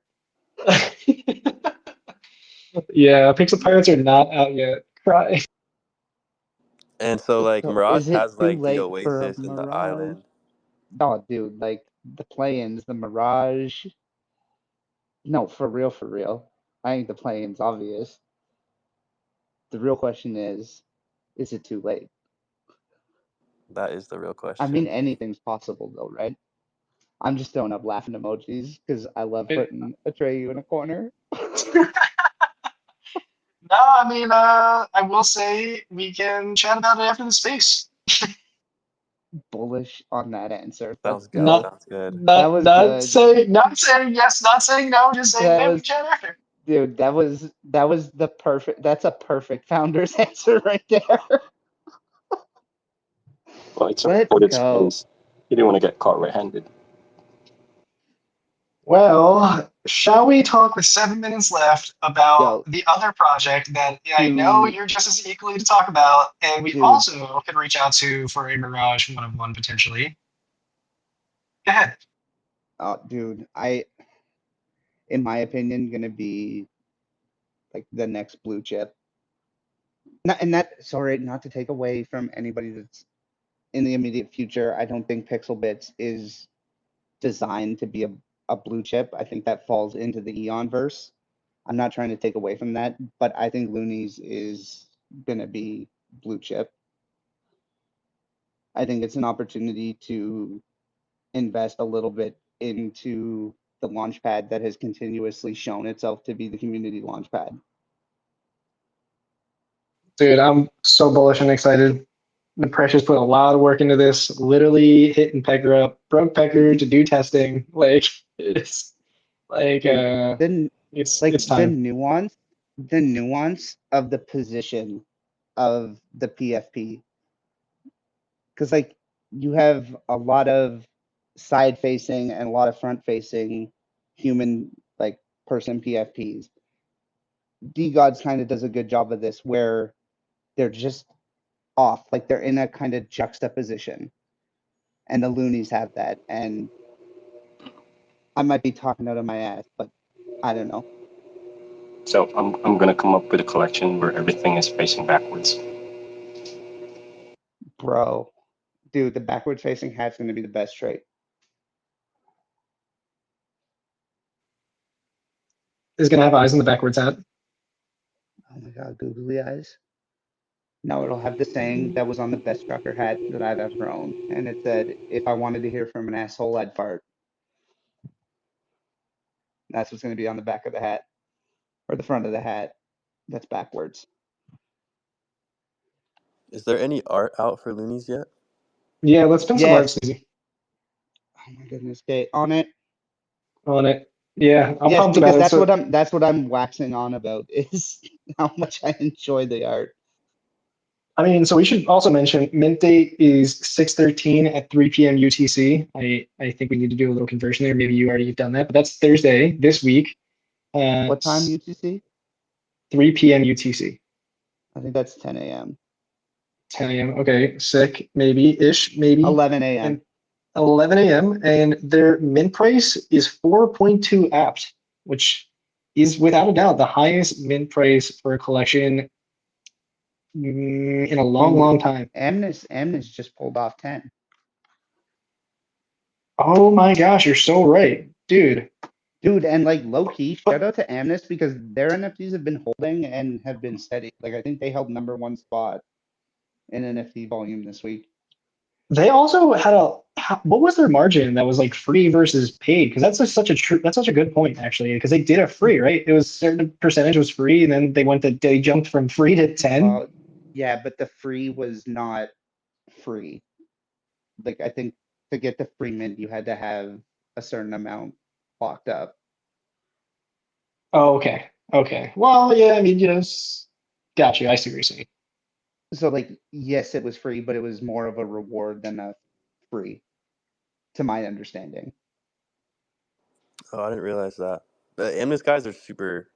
Yeah, Pixel Pirates are not out yet. Cry. And so like So Mirage is it has too like the late for a Oasis and the Mirage? Island. Oh, dude, like the play-ins, the Mirage. No, for real, for real. I think the play-in's obvious. The real question is it too late? That is the real I mean, question. anything's possible though, right? I'm just throwing up laughing emojis because I love putting Atreyu in a corner. No, I mean, I will say we can chat about it after the space. Bullish on that answer. Sounds good. Not, Sounds good. That not, was not good. saying, not saying yes, not saying no, just saying That maybe we was, can chat after. dude. That was the perfect. That's a perfect founder's answer right there. Well, it's a Let's recorded go. space. You didn't want to get caught red-handed. Well, shall we talk with 7 minutes left about Yo, the other project that I know dude, you're just as equally to talk about, and we dude. also can reach out to for a Mirage one-of-one potentially. Go ahead. Oh, dude. In my opinion, gonna be like the next blue chip. Sorry, not to take away from anybody that's in the immediate future. I don't think Pixel Bits is designed to be a blue chip. I think that falls into the Eon verse. I'm not trying to take away from that, but I think Loonies is gonna be blue chip. I think it's an opportunity to invest a little bit into the launchpad that has continuously shown itself to be the community launchpad. Dude, I'm so bullish and excited. The Precious put a lot of work into this, literally hitting Pecker up, broke Pecker to do testing. Like, it's like, Dude, the it's time. the nuance of the position of the PFP, because like you have a lot of side facing and a lot of front facing human like person PFPs. D Gods kind of does a good job of this where they're just off, like they're in a kind of juxtaposition, and the loonies have that. And I might be talking out of my ass, but I don't know. So I'm gonna come up with a collection where everything is facing backwards. Bro, dude, the backward facing hat's going to be the best trait. Is gonna have eyes in the backwards hat. Oh my god, googly eyes. No, it'll have the saying that was on the best trucker hat that I've ever owned. And it said, if I wanted to hear from an asshole, I'd fart. That's what's going to be on the back of the hat or the front of the hat. That's backwards. Is there any art out for Loonies yet? Yeah, let's spin some art, Yes. Sneezy. Oh my goodness. Okay, on it. On it. Yeah, I'm Yes, pumped because about it. So that's what I'm waxing on about is how much I enjoy the art. I mean, so we should also mention mint date is 6/13 at 3 p.m. UTC. I think we need to do a little conversion there. Maybe you already have done that, but that's Thursday this week What at time UTC? 3 p.m. UTC. I think that's 10 a.m. 10 a.m. Okay, sick, maybe ish, maybe. 11 a.m. And 11 a.m. And their mint price is 4.2 apt, which is without a doubt the highest mint price for a collection in a long, Dude, long time. Amnes just pulled off 10. Oh my gosh, you're so right, dude. Dude, and like low key, But shout out to Amnes because their NFTs have been holding and have been steady. Like I think they held #1 spot in NFT volume this week. they also had what was their margin that was like free versus paid? Because that's such a good point actually. Because they did a free, right? It was certain percentage was free, and then they jumped from free to 10. Yeah, but the free was not free. Like I think to get the free mint, you had to have a certain amount locked up. Oh, okay. Okay. Well, yeah, I mean, got you. I see what you're saying. So like, yes, it was free, but it was more of a reward than a free, to my understanding. Oh, I didn't realize that. The Amnes guys are super,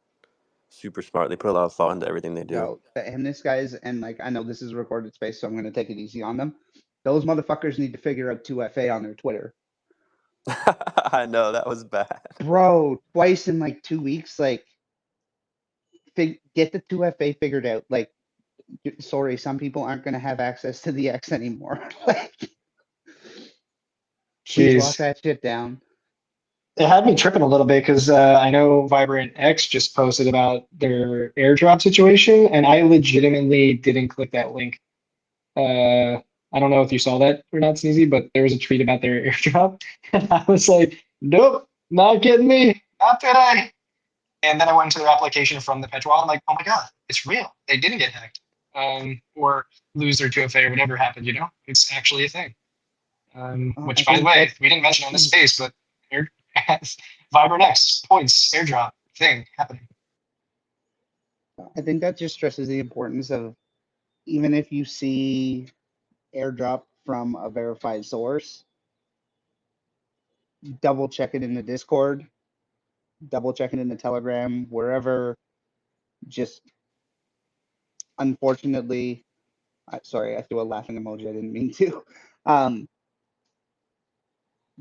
super smart. They put a lot of thought into everything they do. Yo, the Amnes guys, and like I know this is a recorded space, so I'm gonna take it easy on them. Those motherfuckers need to figure out 2FA on their Twitter. I know that was bad. Bro, twice in like 2 weeks, like get the 2FA figured out. Like, sorry, some people aren't gonna have access to the X anymore. Like, please lock Jeez. that shit down. It had me tripping a little bit because I know Vibrant X just posted about their airdrop situation, and I legitimately didn't click that link. I don't know if you saw that or not, Sneezy, but there was a tweet about their airdrop, and I was like, nope, not getting me, not today. And then I went into their application from the Petro wallet. I'm like, oh my God, it's real. They didn't get hacked or lose their 2FA or whatever happened, It's actually a thing. I Which, by the think way, that's we didn't mention on this space, but air, Vibrant X points airdrop thing happening. I think that just stresses the importance of even if you see airdrop from a verified source, double check it in the Discord, double check it in the Telegram, wherever. Just unfortunately, sorry, I threw a laughing emoji. I didn't mean to. Um,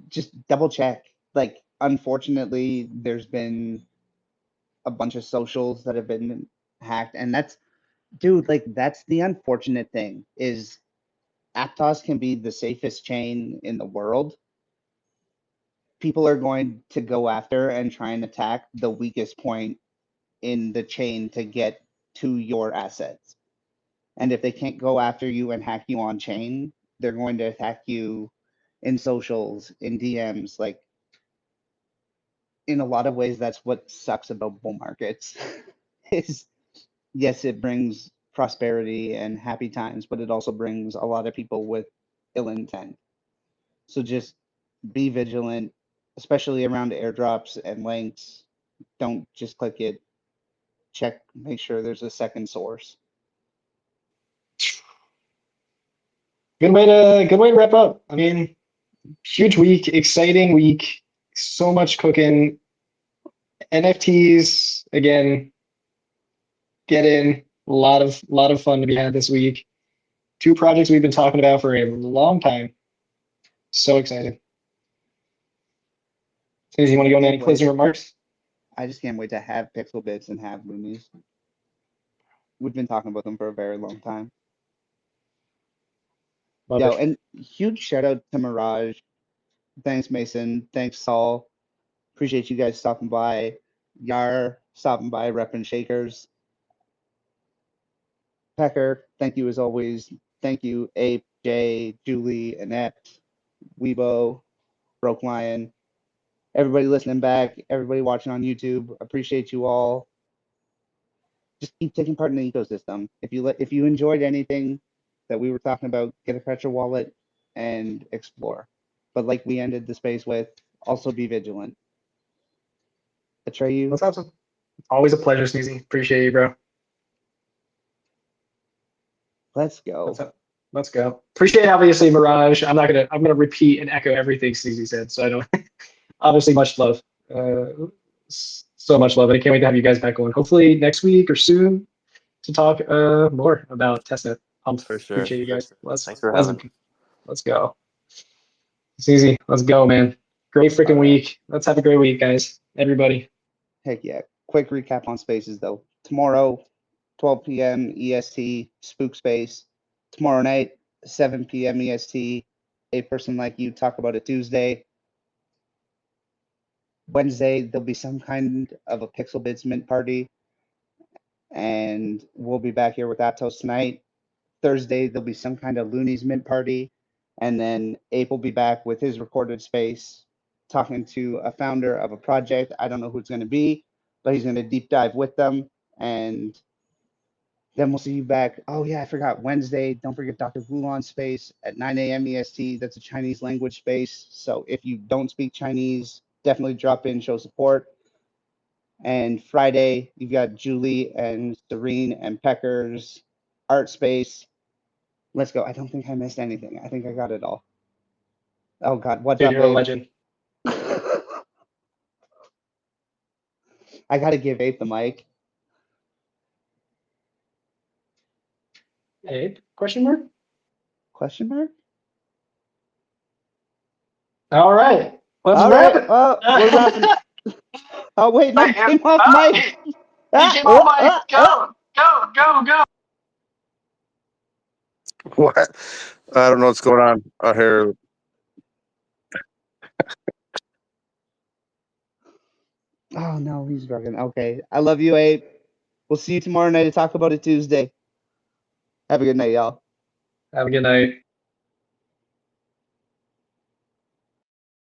just double check. Like, unfortunately, there's been a bunch of socials that have been hacked, and that's, dude, like that's the unfortunate thing is Aptos can be the safest chain in the world. People are going to go after and try and attack the weakest point in the chain to get to your assets. And if they can't go after you and hack you on chain, they're going to attack you in socials, in DMs. Like, in a lot of ways, that's what sucks about bull markets. Is yes, it brings prosperity and happy times, but it also brings a lot of people with ill intent. So just be vigilant, especially around airdrops and links. Don't just click it. Check, make sure there's a second source. Good way to wrap up. I mean, huge week, exciting week, so much cooking. NFTs again, get in. A lot of fun to be had this week. 2 projects we've been talking about for a long time. So excited. Sneezy, you want to go into any closing remarks? I just can't wait to have Pixel Bits and have Loonies. We've been talking about them for a very long time. Love Yo, it. and huge shout out to Mirage. Thanks, Mason. Thanks, Saul. Appreciate you guys stopping by. Yar stopping by, repping Shakers. Pecker, thank you as always. Thank you, Ape, Jay, Julie, Annette, Weibo, Broke Lion. Everybody listening back, everybody watching on YouTube. Appreciate you all. Just keep taking part in the ecosystem. If you enjoyed anything that we were talking about, get a Petra wallet and explore. But like we ended the space with, also be vigilant. Atreyu. That's awesome. Always a pleasure, Sneezy. Appreciate you, bro. Let's go. Let's go. Appreciate obviously Mirage. I'm gonna repeat and echo everything Sneezy said. So I don't obviously much love. So much love. And I can't wait to have you guys back on. Hopefully next week or soon to talk more about testnet. For sure. Appreciate you guys. Thanks for having me. Let's go. Sneezy, let's go, man. Great freaking week. Let's have a great week, guys. Everybody. Heck yeah. Quick recap on spaces though. Tomorrow, 12 p.m. EST, Spook Space. Tomorrow night, 7 p.m. EST, A Person Like You Talk About It Tuesday. Wednesday, there'll be some kind of a Pixel Bits mint party. And we'll be back here with Aptos tonight. Thursday, there'll be some kind of Looney's mint party. And then Ape will be back with his recorded space, talking to a founder of a project. I don't know who it's going to be, but he's going to deep dive with them. And then we'll see you back. Oh, yeah, I forgot. Wednesday, don't forget Dr. Wulan's space at 9 a.m. EST. That's a Chinese language space. So if you don't speak Chinese, definitely drop in, show support. And Friday, you've got Julie and Serene and Pecker's art space. Let's go. I don't think I missed anything. I think I got it all. Oh, God. What's Dude, up, you're a Abe? legend. I got to give Abe the mic. Abe? Question mark? Question mark? All right. Let's All wrap right. it. We're wrapping. Oh, wait. No, he came off mic. He came off mic. Go. What? I don't know what's going on out here. Oh, no. He's broken. Okay. I love you, Abe. We'll see you tomorrow night to talk about it Tuesday. Have a good night, y'all. Have a good night.